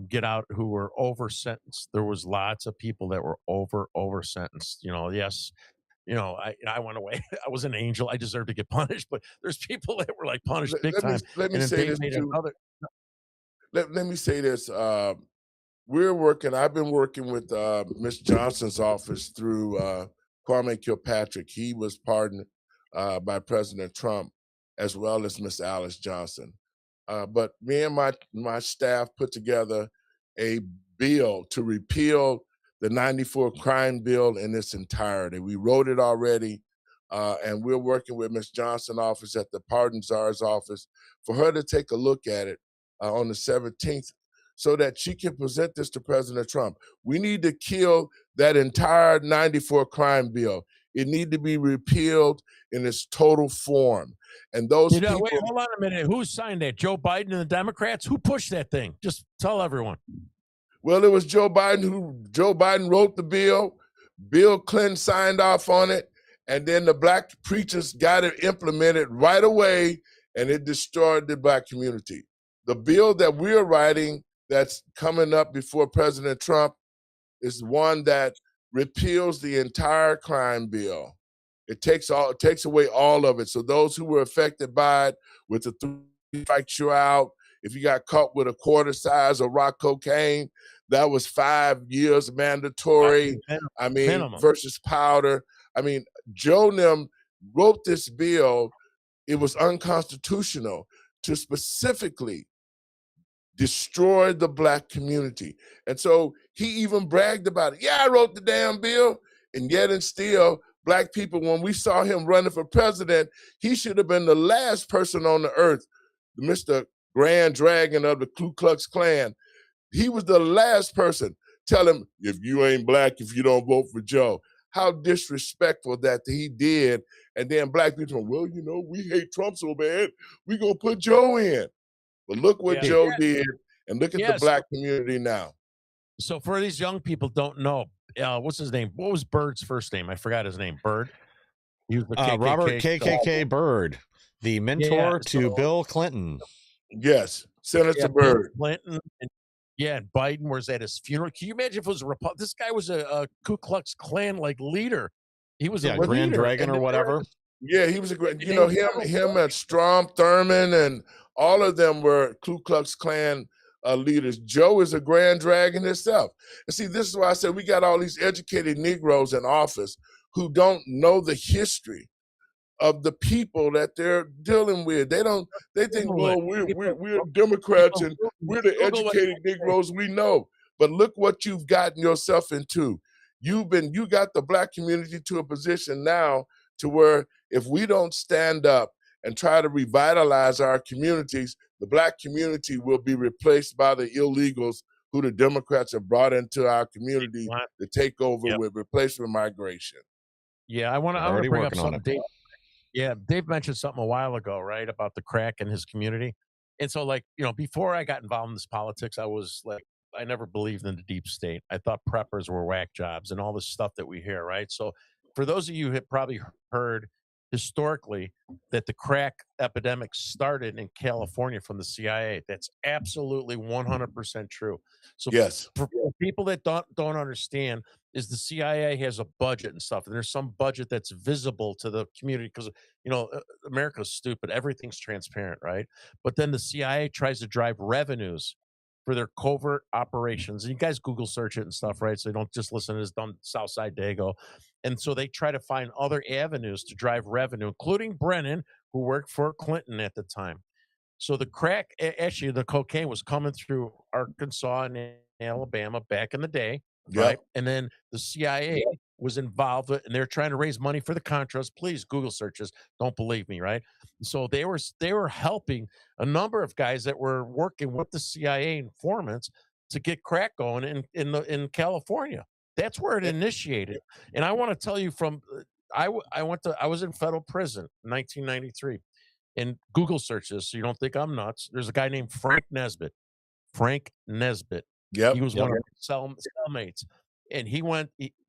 get out who were over sentenced. There was lots of people that were over sentenced. Yes, I went away. I was an angel. I deserved to get punished, but there's people that were like punished big time. Let me say this too. Let me say this. I've been working with Ms. Johnson's office through Kwame Kilpatrick. He was pardoned by President Trump, as well as Ms. Alice Johnson. But me and my staff put together a bill to repeal the 94 crime bill in its entirety. We wrote it already, and we're working with Ms. Johnson's office at the Pardon Czar's office for her to take a look at it on the 17th, so that she can present this to President Trump. We need to kill that entire 94 crime bill. It needs to be repealed in its total form. And those people... Wait, hold on a minute. Who signed that? Joe Biden and the Democrats? Who pushed that thing? Just tell everyone. Well, it was Joe Biden. Joe Biden wrote the bill. Bill Clinton signed off on it. And then the Black preachers got it implemented right away, and it destroyed the Black community. The bill that we're writing that's coming up before President Trump is one that repeals the entire crime bill. It takes away all of it. So those who were affected by it, with the 3 strikes you're out. If you got caught with a quarter size of rock cocaine, that was 5 years mandatory. Minimum. Versus powder. Joe Nim wrote this bill. It was unconstitutional to specifically destroy the Black community. And so he even bragged about it. Yeah, I wrote the damn bill. And yet and still, black people, when we saw him running for president, he should have been the last person on the earth, Mr. Grand Dragon of the Ku Klux Klan. He was the last person. Tell him, if you ain't black, if you don't vote for Joe. How disrespectful that he did. And then black people, well, you know, we hate Trump so bad, we gonna put Joe in. But look what Joe did, and look at the black community now. So for these young people don't know, what's his name? What was Bird's first name? I forgot his name. Bird? He was the KKK. Robert KKK Byrd, the mentor to Bill Clinton. Yes, Senator Byrd. Clinton and Biden was at his funeral. Can you imagine if it was a this guy was a Ku Klux Klan like leader. He was a Grand Dragon or whatever. Yeah, he was a great, you know, him and Strom Thurmond and all of them were Ku Klux Klan leaders. Joe is a Grand Dragon himself. And see, this is why I said we got all these educated Negroes in office who don't know the history of the people that they're dealing with. They think, well, we're Democrats and we're the educated Negroes we know. But look what you've gotten yourself into. You got the black community to a position now to where if we don't stand up and try to revitalize our communities, the black community will be replaced by the illegals who the Democrats have brought into our community to take over with replacement migration. Yeah, I want to bring up something. Dave mentioned something a while ago, right, about the crack in his community. And so, like, you know, before I got involved in this politics, I was like, I never believed in the deep state. I thought preppers were whack jobs and all this stuff that we hear, right? So for those of you who have probably heard historically that the crack epidemic started in California from the CIA, that's absolutely 100% true. So for people that don't understand, is the CIA has a budget and stuff, and there's some budget that's visible to the community because, you know, America's stupid. Everything's transparent, right? But then the CIA tries to drive revenues for their covert operations. And you guys Google search it and stuff, right? So you don't just listen to this dumb Southside Dago. And so they try to find other avenues to drive revenue, including Brennan, who worked for Clinton at the time. So the crack, actually, the cocaine was coming through Arkansas and Alabama back in the day, right? And then the CIA was involved, and they're trying to raise money for the Contras. Please Google searches. Don't believe me, right? So they were helping a number of guys that were working with the CIA informants to get crack going in California. That's where it initiated. And I want to tell you I was in federal prison in 1993. And Google search this so you don't think I'm nuts. There's a guy named Frank Nesbitt. Frank Nesbitt. He was one of my cellmates. And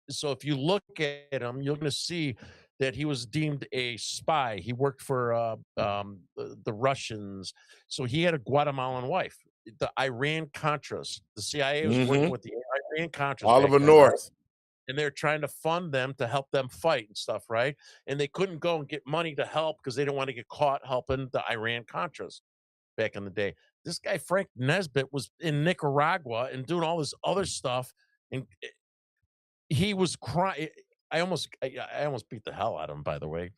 so if you look at him, you're going to see that he was deemed a spy. He worked for the Russians. So he had a Guatemalan wife. The Iran Contras. The CIA was working with the Iran Contras. Oliver North. And they're trying to fund them to help them fight and stuff, right? And they couldn't go and get money to help because they didn't want to get caught helping the Iran Contras back in the day. This guy, Frank Nesbitt, was in Nicaragua and doing all this other stuff. And he was crying. I almost beat the hell out of him, by the way.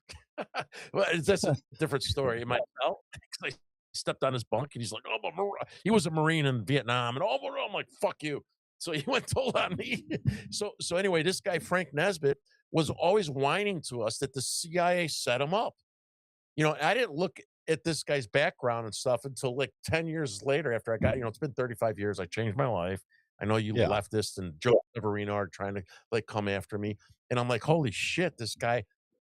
Well, that's a different story. Am I hell? I stepped on his bunk and he's like, oh, he was a Marine in Vietnam. And I'm like, fuck you. So he went told on me. So anyway, this guy, Frank Nesbitt, was always whining to us that the CIA set him up. You know, I didn't look at this guy's background and stuff until like 10 years later after I got, you know, it's been 35 years. I changed my life. I know you leftists and Joe Severino are trying to like come after me. And I'm like, holy shit, this guy,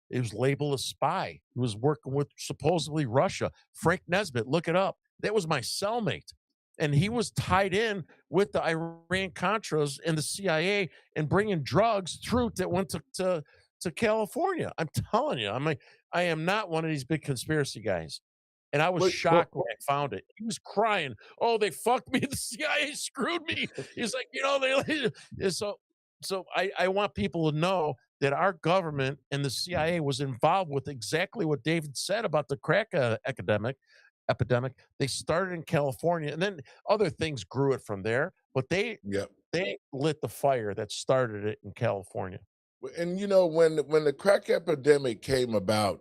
he was labeled a spy. He was working with supposedly Russia. Frank Nesbitt, look it up. That was my cellmate. And he was tied in with the Iran Contras and the CIA and bringing drugs through that went to California. I'm telling you, I am not one of these big conspiracy guys. And I was shocked when I found it. He was crying. Oh, they fucked me. The CIA screwed me. He's like, you know, so I want people to know that our government and the CIA was involved with exactly what David said about the crack epidemic. They started in California, and then other things grew it from there. But they lit the fire that started it in California. And you know, when the crack epidemic came about,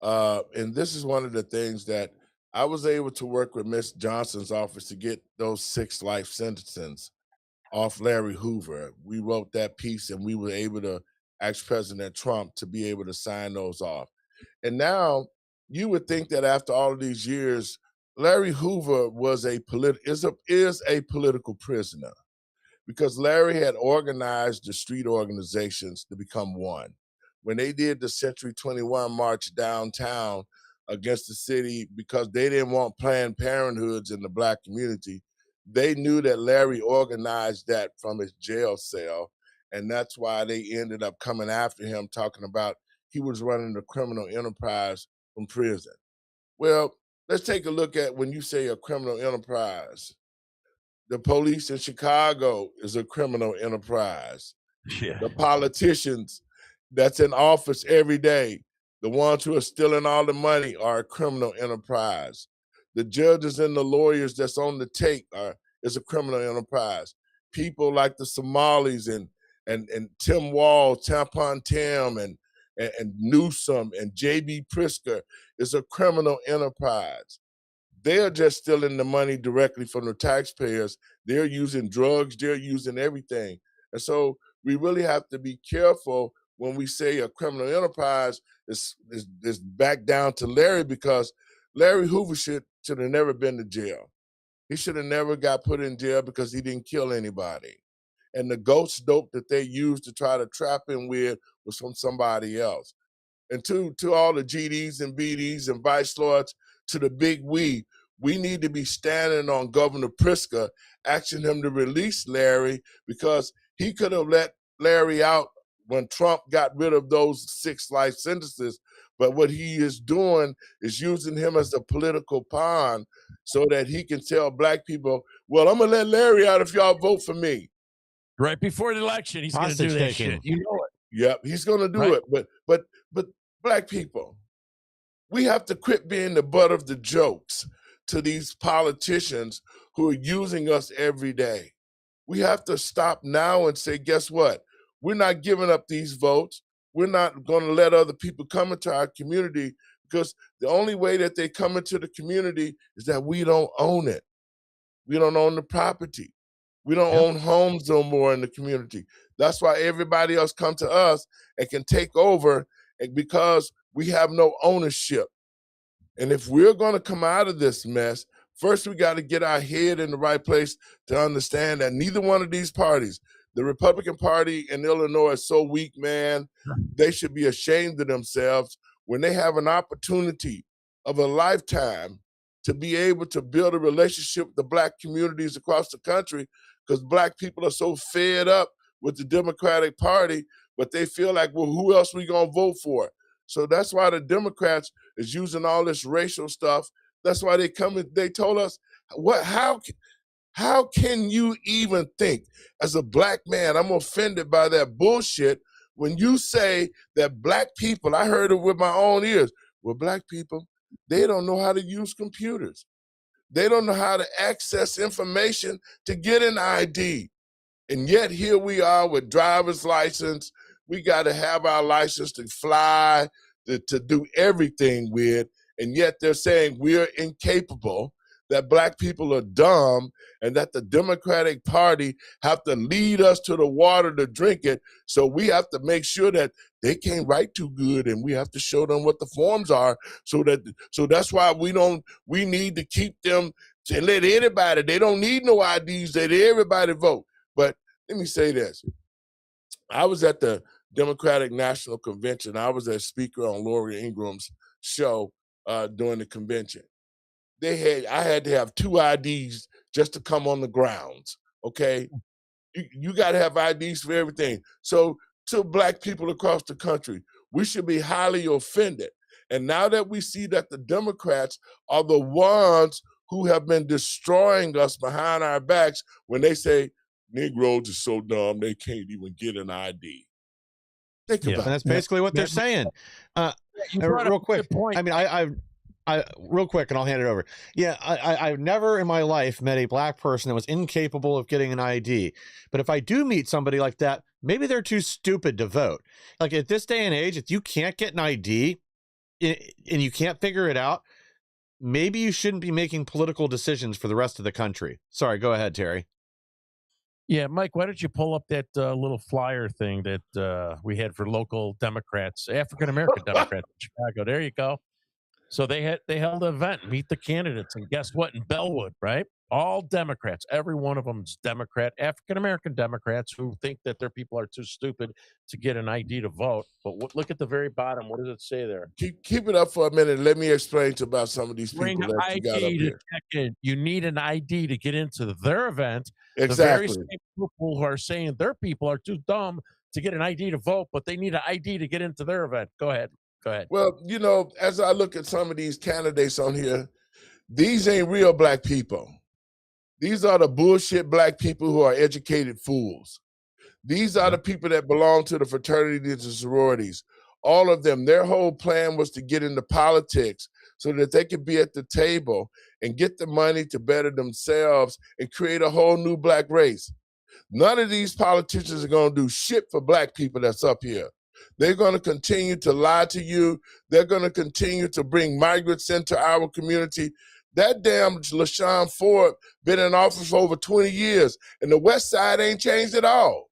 and this is one of the things that I was able to work with Miss Johnson's office to get those 6 life sentences off Larry Hoover. We wrote that piece, and we were able to asked President Trump to be able to sign those off. And now you would think that after all of these years, Larry Hoover is a political prisoner, because Larry had organized the street organizations to become one. When they did the Century 21 march downtown against the city because they didn't want Planned Parenthoods in the Black community, they knew that Larry organized that from his jail cell, and that's why they ended up coming after him, talking about he was running a criminal enterprise from prison. Well, let's take a look at when you say a criminal enterprise. The police in Chicago is a criminal enterprise. Yeah. The politicians that's in office every day, the ones who are stealing all the money, are a criminal enterprise. The judges and the lawyers that's on the take is a criminal enterprise. People like the Somalis and Tim Wall, Tampon Tim, and Newsom and J.B. Pritzker is a criminal enterprise. They're just stealing the money directly from the taxpayers. They're using drugs. They're using everything. And so we really have to be careful when we say a criminal enterprise is back down to Larry, because Larry Hoover should have never been to jail. He should have never got put in jail because he didn't kill anybody. And the ghost dope that they used to try to trap him with was from somebody else. And to all the GDs and BDs and vice lords, to the big we need to be standing on Governor Pritzker, asking him to release Larry, because he could have let Larry out when Trump got rid of those 6 life sentences. But what he is doing is using him as a political pawn so that he can tell Black people, well, I'm going to let Larry out if y'all vote for me. Right before the election, he's going to do that shit. You know it. Yep, he's going to do Right. it. But Black people, we have to quit being the butt of the jokes to these politicians who are using us every day. We have to stop now and say, guess what? We're not giving up these votes. We're not going to let other people come into our community, because the only way that they come into the community is that we don't own it. We don't own the property. We don't own homes no more in the community. That's why everybody else come to us and can take over, and because we have no ownership. And if we're going to come out of this mess, first we got to get our head in the right place to understand that neither one of these parties, the Republican Party in Illinois, is so weak, man. They should be ashamed of themselves when they have an opportunity of a lifetime to be able to build a relationship with the Black communities across the country, because Black people are so fed up with the Democratic Party, but they feel like, well, who else we going to vote for? So that's why the Democrats is using all this racial stuff. That's why they told us, how can you even think as a Black man, I'm offended by that bullshit when you say that Black people, I heard it with my own ears, well, Black people, they don't know how to use computers. They don't know how to access information to get an ID. And yet here we are with driver's license. We got to have our license to fly, to do everything with, and yet they're saying we're incapable, that Black people are dumb, and that the Democratic Party have to lead us to the water to drink it. So we have to make sure that they can't write too good, and we have to show them what the forms are. So that's why we need to keep them to let anybody, they don't need no IDs, let everybody vote. But let me say this. I was at the Democratic National Convention. I was a speaker on Lori Ingram's show during the convention. I had to have 2 IDs just to come on the grounds, okay? You got to have IDs for everything. So to Black people across the country, we should be highly offended. And now that we see that the Democrats are the ones who have been destroying us behind our backs when they say, Negroes are so dumb, they can't even get an ID. Think about it. And that's basically what they're saying. Real quick. I mean, I real quick, and I'll hand it over. Yeah, I've never in my life met a Black person that was incapable of getting an ID. But if I do meet somebody like that, maybe they're too stupid to vote. Like at this day and age, if you can't get an ID and you can't figure it out, maybe you shouldn't be making political decisions for the rest of the country. Sorry, go ahead, Terry. Yeah, Mike, why don't you pull up that little flyer thing that we had for local Democrats, African American Democrats in Chicago? There you go. So they held an event, meet the candidates, and guess what? In Bellwood, right? All Democrats, every one of them's Democrat, African American Democrats who think that their people are too stupid to get an ID to vote. But look at the very bottom. What does it say there? Keep it up for a minute. Let me explain to about some of these Bring people that you got up ID to here. check in. You need an ID to get into their event. Exactly. The very same people who are saying their people are too dumb to get an ID to vote, but they need an ID to get into their event. Go ahead. Go ahead. Well, you know, as I look at some of these candidates on here, these ain't real black people. These are the bullshit black people who are educated fools. These are the people that belong to the fraternities and sororities. All of them, their whole plan was to get into politics so that they could be at the table and get the money to better themselves and create a whole new black race. None of these politicians are going to do shit for black people that's up here. They're going to continue to lie to you. They're going to continue to bring migrants into our community. That damn LaShawn Ford been in office for over 20 years, and the West Side ain't changed at all.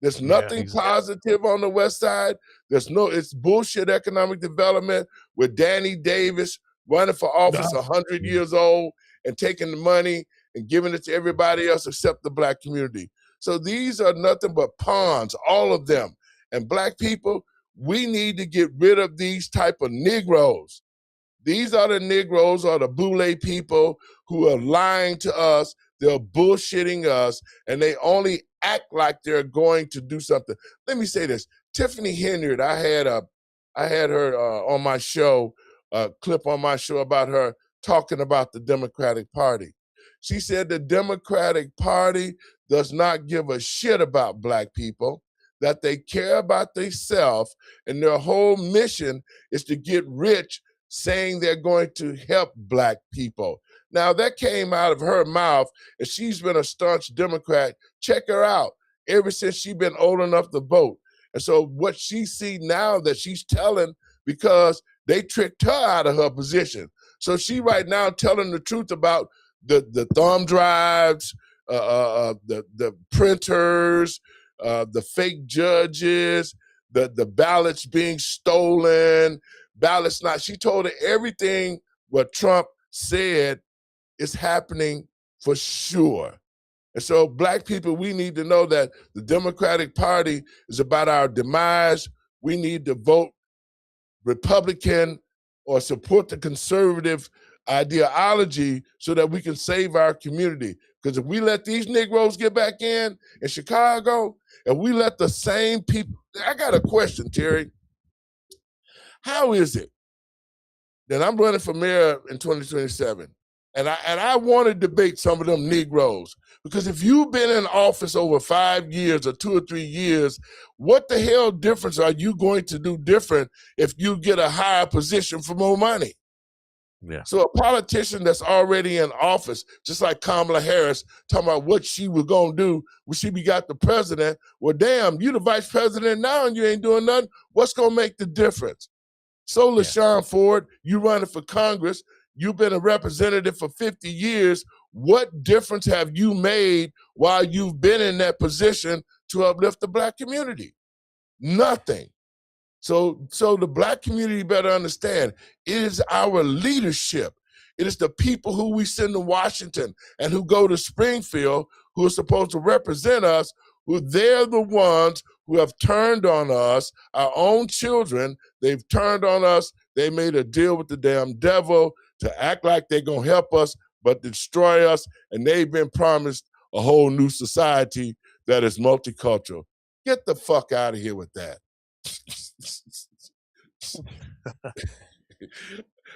There's nothing positive on the West Side. It's bullshit economic development with Danny Davis running for office 100 years old and taking the money and giving it to everybody else except the black community. So these are nothing but pawns, all of them. And black people, we need to get rid of these type of Negroes. These are the Negroes or the Boule people who are lying to us. They're bullshitting us, and they only act like they're going to do something. Let me say this. Tiffany Henyard, I had her on my show, a clip on my show about her talking about the Democratic Party. She said the Democratic Party does not give a shit about black people, that they care about themselves, and their whole mission is to get rich, saying they're going to help black people. Now, that came out of her mouth, and she's been a staunch Democrat. Check her out. Ever since she's been old enough to vote. And so what she see now that she's telling, because they tricked her out of her position. So she right now telling the truth about the thumb drives, the printers, the fake judges, the ballots being stolen, ballots not. She told her everything what Trump said is happening for sure. And so black people, we need to know that the Democratic Party is about our demise. We need to vote Republican or support the conservative ideology so that we can save our community. Because if we let these Negroes get back in Chicago, and we let the same people, I got a question, Terry. How is it that I'm running for mayor in 2027, and I want to debate some of them Negroes? Because if you've been in office over 5 years or 2 or 3 years, what the hell difference are you going to do different if you get a higher position for more money? Yeah. So a politician that's already in office, just like Kamala Harris, talking about what she was going to do when she got the president. Well, damn, you the vice president now and you ain't doing nothing. What's going to make the difference? So LaShawn Ford, you running for Congress. You've been a representative for 50 years. What difference have you made while you've been in that position to uplift the black community? Nothing. So the black community better understand, it is our leadership. It is the people who we send to Washington and who go to Springfield who are supposed to represent us, who they're the ones who have turned on us, our own children. They've turned on us. They made a deal with the damn devil to act like they're going to help us but destroy us, and they've been promised a whole new society that is multicultural. Get the fuck out of here with that.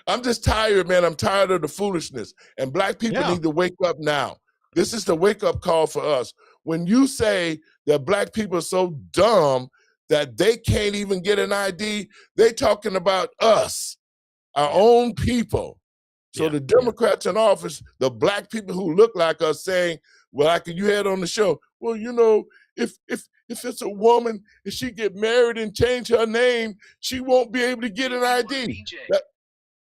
I'm just tired, man. I'm tired of the foolishness. And black people need to wake up now. This is the wake-up call for us. When you say that black people are so dumb that they can't even get an ID, they're talking about us, our own people. So the Democrats in office, the black people who look like us saying, well, like you had on the show, well, you know, if it's a woman and she get married and change her name, she won't be able to get an ID.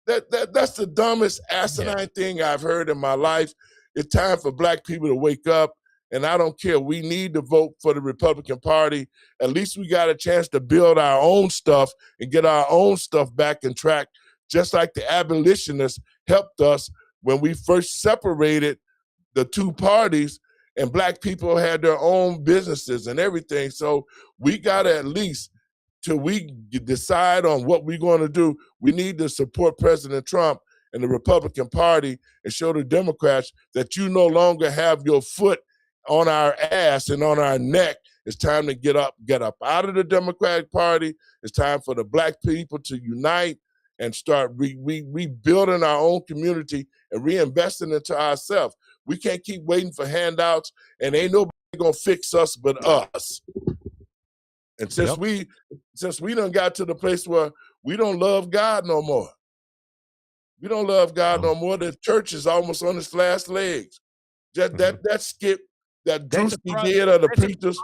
That's the dumbest asinine thing I've heard in my life. It's time for black people to wake up and I don't care. We need to vote for the Republican Party. At least we got a chance to build our own stuff and get our own stuff back in track, just like the abolitionists helped us when we first separated the two parties and black people had their own businesses and everything. So we got to, at least till we decide on what we're going to do, we need to support President Trump and the Republican Party and show the Democrats that you no longer have your foot on our ass and on our neck. It's time to get up out of the Democratic Party. It's time for the black people to unite and start rebuilding our own community and reinvesting into ourselves. We can't keep waiting for handouts, and ain't nobody gonna fix us but us. And since we done got to the place where we don't love God no more. We don't love God no more. The church is almost on its last legs. That skit that Drewski did of the preachers,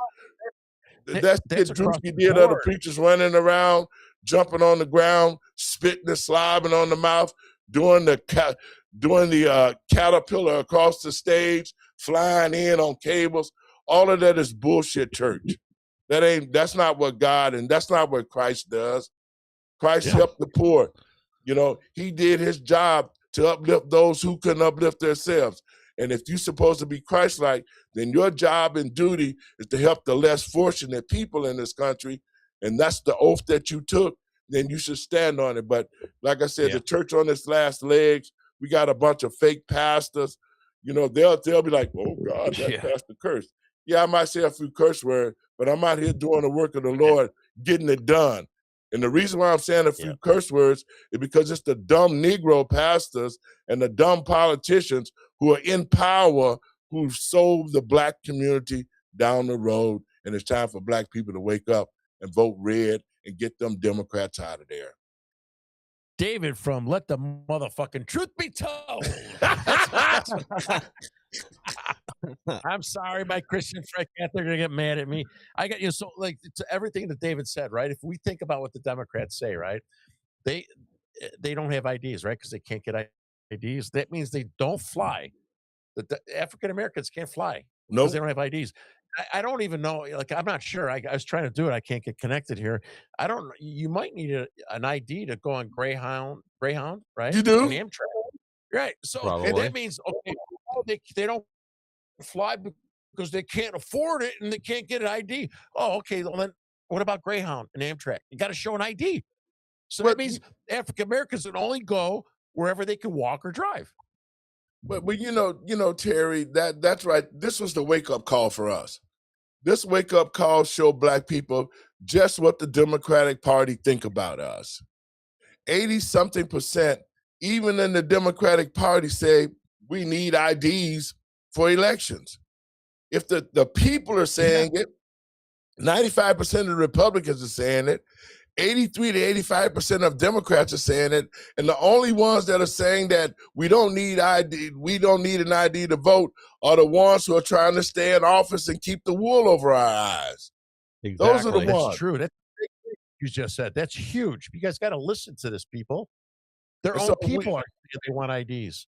that skit Drewski did of the preachers running around, jumping on the ground, spitting and slobbing on the mouth, doing the caterpillar across the stage, flying in on cables. All of that is bullshit, church. That's not what God, and that's not what Christ does. Christ helped the poor. You know, he did his job to uplift those who couldn't uplift themselves. And if you're supposed to be Christ-like, then your job and duty is to help the less fortunate people in this country. And that's the oath that you took, then you should stand on it. But like I said, the church on its last legs, we got a bunch of fake pastors. You know, they'll be like, oh God, that pastor cursed. Yeah, I might say a few curse words, but I'm out here doing the work of the Lord, getting it done. And the reason why I'm saying a few curse words is because it's the dumb Negro pastors and the dumb politicians who are in power who sold the black community down the road. And it's time for black people to wake up and vote red and get them Democrats out of there. David from Let the Motherfucking Truth Be Told. I'm sorry, my Christian friends, they're gonna get mad at me. I got you. So, like, to everything that David said, right? If we think about what the Democrats say, right, they don't have IDs, right? Because they can't get IDs. That means they don't fly. The African Americans can't fly because they don't have IDs. I don't even know. Like, I'm not sure. I was trying to do it. I can't get connected here. I don't. You might need an ID to go on Greyhound, right? You do? On Amtrak, right? So that means they don't fly because they can't afford it and they can't get an ID. Oh, okay. Well, then what about Greyhound and Amtrak? You got to show an ID. So that means African Americans can only go wherever they can walk or drive. But you know, Terry, that's right. This was the wake-up call for us. This wake-up call showed black people just what the Democratic Party think about us. 80-something%, even in the Democratic Party, say we need IDs for elections. If the people are saying it, 95% of the Republicans are saying it, 83 to 85% of Democrats are saying it, and the only ones that are saying that we don't need ID, we don't need an ID to vote, are the ones who are trying to stay in office and keep the wool over our eyes. Exactly. Those are the ones. That's true. That's you just said. That's huge. You guys got to listen to this, people. Their And own so people are saying they want IDs.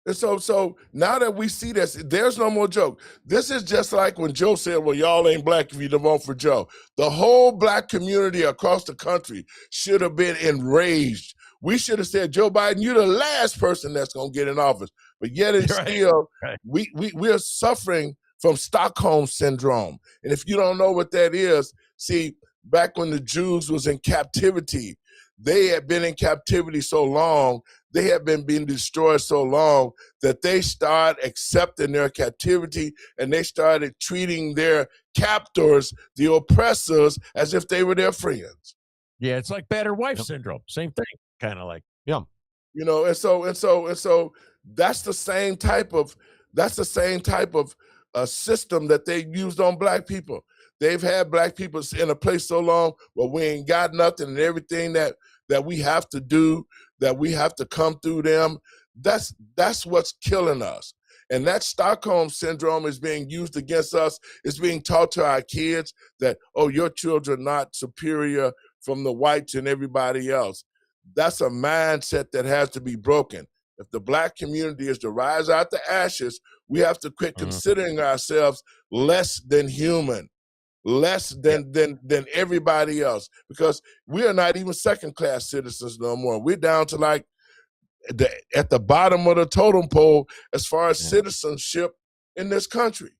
And so now that we see this, there's no more joke. This is just like when Joe said, well, y'all ain't black if you don't vote for Joe. The whole black community across the country should have been enraged. We should have said, Joe Biden, you're the last person that's going to get in office. But yet and still, we're suffering from Stockholm syndrome. And if you don't know what that is, see, back when the Jews was in captivity, they had been in captivity so long, they had been being destroyed so long that they started accepting their captivity and they started treating their captors, the oppressors, as if they were their friends. Yeah, it's like battered wife syndrome. Same thing, kind of like. You know, and so that's the same type of system that they used on black people. They've had black people in a place so long where we ain't got nothing, and everything that we have to do, that we have to come through them. That's what's killing us. And that Stockholm syndrome is being used against us. It's being taught to our kids that, oh, your children are not superior from the whites and everybody else. That's a mindset that has to be broken. If the black community is to rise out the ashes, We have to quit considering ourselves less than human, less than everybody else, because we are not even second-class citizens no more. We're down to like at the bottom of the totem pole as far as citizenship in this country.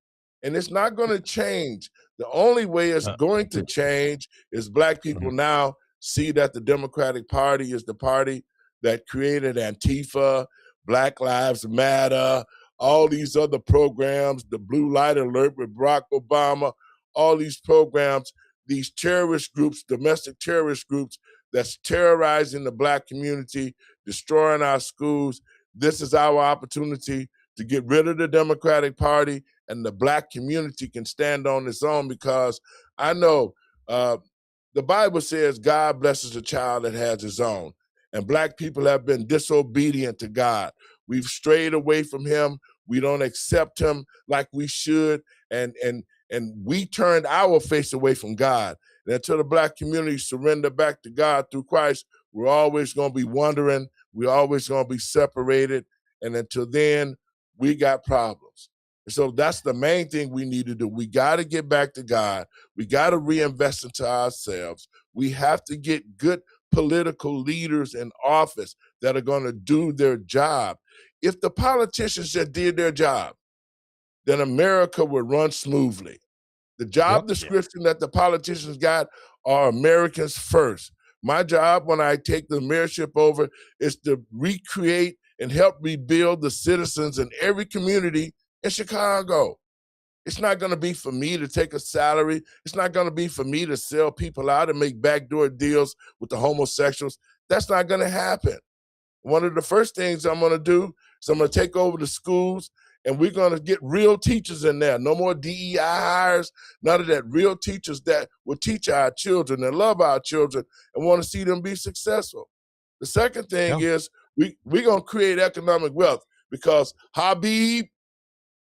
And it's not going to change. The only way it's going to change is Black people now see that the Democratic Party is the party that created Antifa, Black Lives Matter, all these other programs, the Blue Light Alert with Barack Obama, all these programs, these terrorist groups, domestic terrorist groups that's terrorizing the Black community, destroying our schools. This is our opportunity to get rid of the Democratic Party, and the Black community can stand on its own, because I know the Bible says God blesses a child that has his own, and Black people have been disobedient to God. We've strayed away from him. We don't accept him like we should, and we turned our face away from God. And until the Black community surrender back to God through Christ, we're always going to be wondering. We're always going to be separated. And until then, we got problems. And so that's the main thing we need to do. We got to get back to God. We got to reinvest into ourselves. We have to get good political leaders in office that are going to do their job. If the politicians just did their job, then America would run smoothly. The job description that the politicians got are Americans first. My job when I take the mayorship over is to recreate and help rebuild the citizens in every community in Chicago. It's not going to be for me to take a salary. It's not going to be for me to sell people out and make backdoor deals with the homosexuals. That's not going to happen. One of the first things I'm going to do is I'm going to take over the schools, and we're going to get real teachers in there. No more DEI hires, none of that. Real teachers that will teach our children and love our children and want to see them be successful. The second thing is we're going to create economic wealth, because Habib,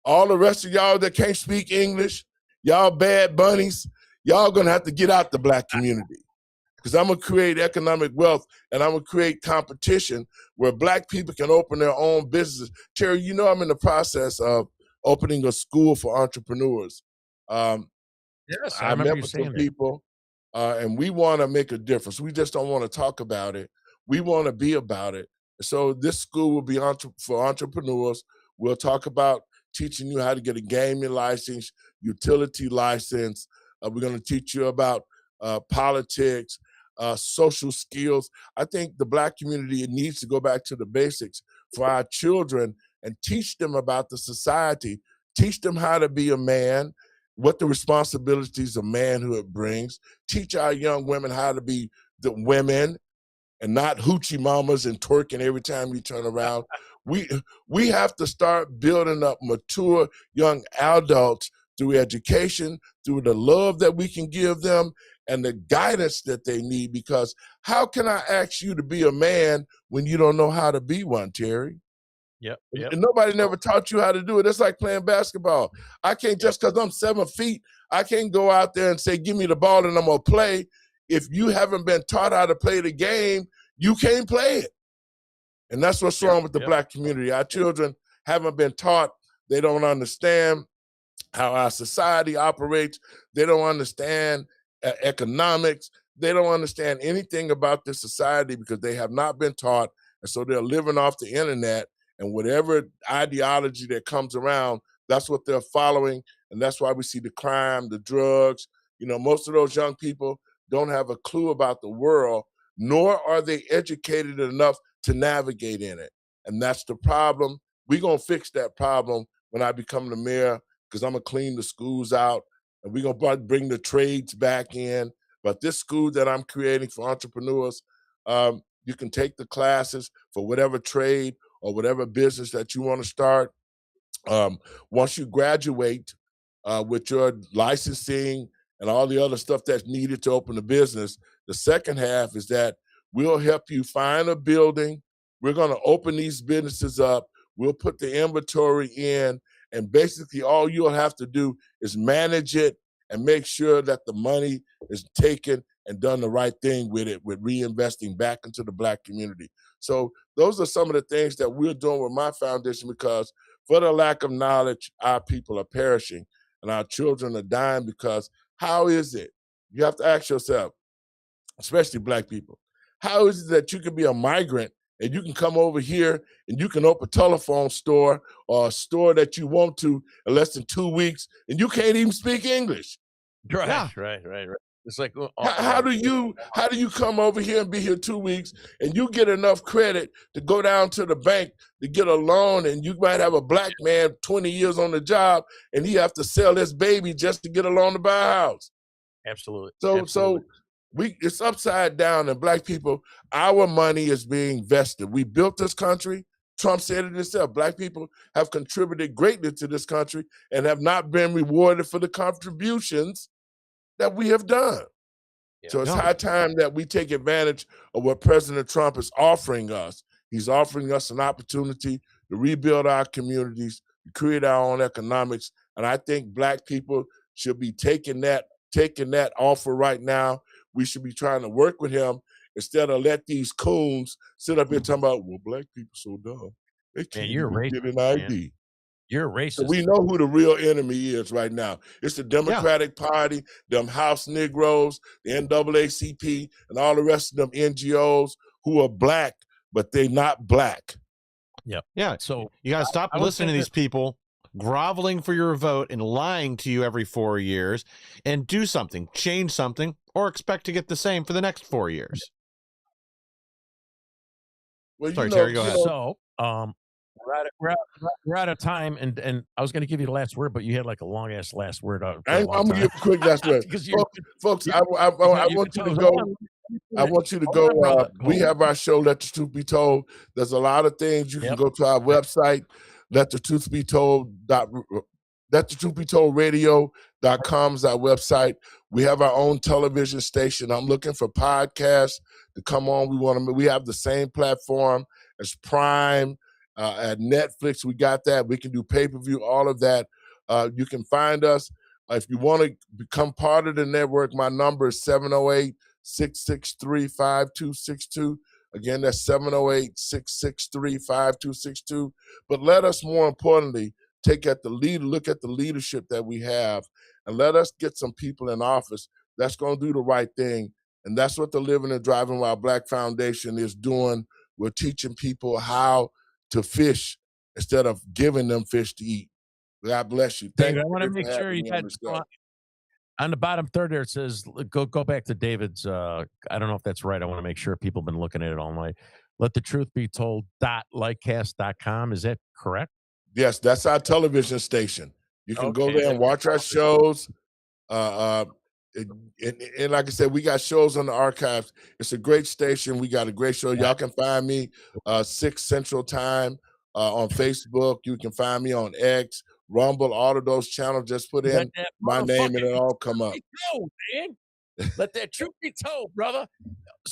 all the rest of y'all that can't speak English, y'all bad bunnies, y'all going to have to get out the Black community, because I'm going to create economic wealth, and I'm going to create competition where Black people can open their own businesses. Terry, you know I'm in the process of opening a school for entrepreneurs. Yes, I met with some people, and we want to make a difference. We just don't want to talk about it. We want to be about it. So this school will be for entrepreneurs. We'll talk about teaching you how to get a gaming license, utility license. We're going to teach you about politics, social skills. I think the Black community needs to go back to the basics for our children and teach them about the society, teach them how to be a man, what the responsibilities of manhood brings, teach our young women how to be the women and not hoochie mamas and twerking every time you turn around. We have to start building up mature young adults through education, through the love that we can give them and the guidance that they need, because how can I ask you to be a man when you don't know how to be one, Terry? And nobody never taught you how to do it. It's like playing basketball. I can't, just because I'm 7 feet, I can't go out there and say, give me the ball and I'm going to play. If you haven't been taught how to play the game, you can't play it. And that's what's wrong with the Black community. Our children haven't been taught. They don't understand how our society operates. They don't understand economics. They don't understand anything about this society because they have not been taught. And so they're living off the internet, and whatever ideology that comes around, that's what they're following. And that's why we see the crime, the drugs. You know, most of those young people don't have a clue about the world, nor are they educated enough to navigate in it. And that's the problem. We're going to fix that problem when I become the mayor, because I'm going to clean the schools out, and we're going to bring the trades back in. But this school that I'm creating for entrepreneurs, you can take the classes for whatever trade or whatever business that you want to start. Once you graduate with your licensing and all the other stuff that's needed to open a business, the second half is that we'll help you find a building. We're going to open these businesses up. We'll put the inventory in, and basically all you'll have to do is manage it and make sure that the money is taken and done the right thing with it, with reinvesting back into the Black community. So those are some of the things that we're doing with my foundation, because For the lack of knowledge, our people are perishing and our children are dying because how is it? You have to ask yourself, especially black people, how is it that you can be a migrant and you can come over here and you can open a telephone store or a store that you want to in less than 2 weeks and you can't even speak English? Right, Yeah. right. It's like How do you come over here and be here 2 weeks and you get enough credit to go down to the bank to get a loan, and you might have a black man 20 years on the job and he have to sell his baby just to get a loan to buy a house? Absolutely. So it's upside down, and black people, our money is being vested. We built this country. Trump said it himself. Black people have contributed greatly to this country and have not been rewarded for the contributions that we have done. Yeah. So it's high time that we take advantage of what President Trump is offering us. He's offering us an opportunity to rebuild our communities, to create our own economics. And I think black people should be taking that offer right now. We should be trying to work with him instead of let these coons sit up here talking about, well, black people so dumb. They can't even get an ID. You're a racist. So we know who the real enemy is right now. It's the Democratic Party, them House Negroes, the NAACP, and all the rest of them NGOs who are black, but they're not black. Yep. Yeah. So you got to stop listening to these people groveling for your vote and lying to you every 4 years, and do something, change something, or expect to get the same for the next 4 years. Well, Sorry, Terry, go ahead. So, we're out of time, and I was going to give you the last word, but you had like a long ass last word. I'm going to give a quick last word. Folks, I want you to go. I want you to go. We have our show, Let the Truth Be Told. There's a lot of things. You can go to our website, LetTheTruthBeTold.com is our website. We have our own television station. I'm looking for podcasts to come on. We have the same platform as Prime. At Netflix, we got that. We can do pay-per-view, all of that. You can find us. If you want to become part of the network, my number is 708-663-5262. Again, that's 708-663-5262. But let us, more importantly, look at the leadership that we have, and let us get some people in office that's going to do the right thing. And that's what the Living and Driving While Black Foundation is doing. We're teaching people how to fish instead of giving them fish to eat. God bless you. David, I want to make sure you had on the bottom third there. It says go back to David's. I don't know if that's right. I want to make sure people have been looking at it all night. Let the truth be told. .lightcast.com. Is that correct? Yes, that's our television station. You can go there and watch our shows. And like I said, we got shows on the archives. It's a great station. We got a great show. Y'all can find me 6 Central Time on Facebook. You can find me on X, Rumble, all of those channels. Just put in my name and it'll all come up. Let that truth be told, brother.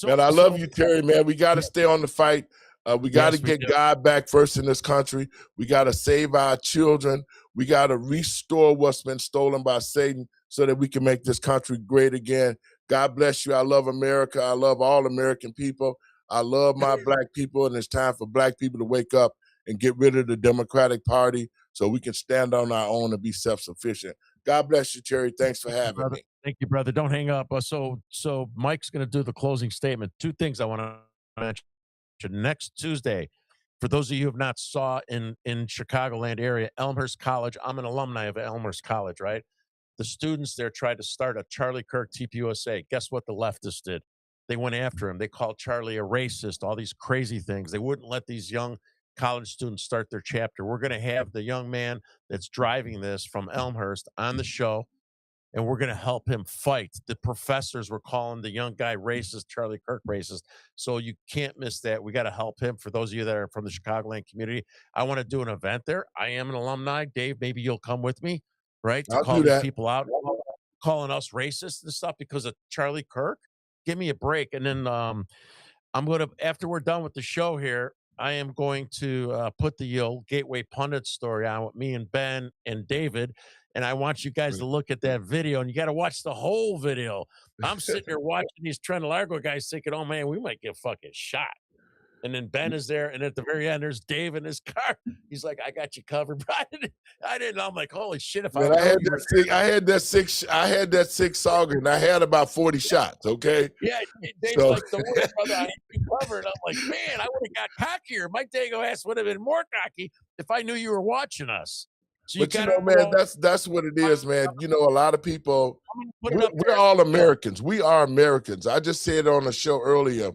Man, I love you, Terry, man. We got to stay on the fight. We got to get God back first in this country. We got to save our children. We got to restore what's been stolen by Satan so that we can make this country great again. God bless you. I love America. I love all American people. I love my black people, and it's time for black people to wake up and get rid of the Democratic Party so we can stand on our own and be self-sufficient. God bless you, Terry. Thanks for having me. Thank you, brother. Don't hang up. So Mike's going to do the closing statement. 2 things I want to mention. Next Tuesday, for those of you who have not saw in Chicagoland area, Elmhurst College. I'm an alumni of Elmhurst College, right? The students there tried to start a Charlie Kirk TPUSA. Guess what the leftists did? They went after him. They called Charlie a racist, all these crazy things. They wouldn't let these young college students start their chapter. We're going to have the young man that's driving this from Elmhurst on the show, and we're going to help him fight. The professors were calling the young guy racist, Charlie Kirk racist. So you can't miss that. We got to help him. For those of you that are from the Chicagoland community, I want to do an event there. I am an alumni. Dave, maybe you'll come with me, right? To call these people out, calling us racist and stuff because of Charlie Kirk. Give me a break. And then I'm going to, after we're done with the show here, I am going to put the old Gateway Pundit story on with me and Ben and David. And I want you guys to look at that video, and you got to watch the whole video. I'm sitting there watching these Trent Largo guys thinking, oh, man, we might get fucking shot. And then Ben is there, and at the very end, there's Dave in his car. He's like, "I got you covered." But I didn't. I'm like, "Holy shit!" If Man, I had that six Sauger, and I had about 40 shots. Okay. Yeah, Dave's So- like, "The worst, brother, I had you covered." I'm like, "Man, I would have got cockier. My Dago ass would have been more cocky if I knew you were watching us." So But gotta, man, that's what it is, man. You know, a lot of people. put it up We're there. all Americans. We are Americans. I just said on the show earlier,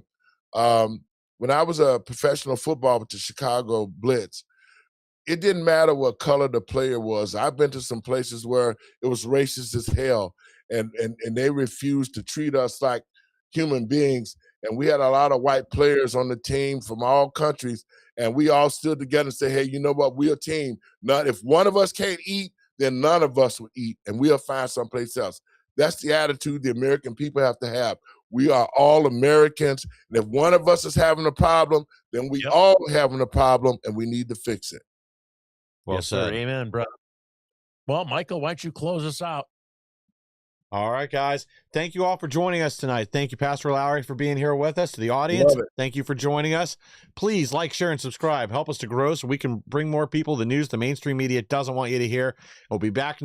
when I was a professional football with the Chicago Blitz, it didn't matter what color the player was. I've been to some places where it was racist as hell, and they refused to treat us like human beings. And we had a lot of white players on the team from all countries, and we all stood together and said, "Hey, you know what? We're a team. Not if one of us can't eat, then none of us will eat, and we'll find someplace else." That's the attitude the American people have to have. We are all Americans, and if one of us is having a problem, then we all having a problem, and we need to fix it. Well Yes, sir. said. Amen, brother. Well, Michael, why don't you close us out? All right, guys. Thank you all for joining us tonight. Thank you, Pastor Lowry, for being here with us. To the audience, Love it. thank you for joining us. Please like, share, and subscribe. Help us to grow so we can bring more people the news the mainstream media doesn't want you to hear. We'll be back next.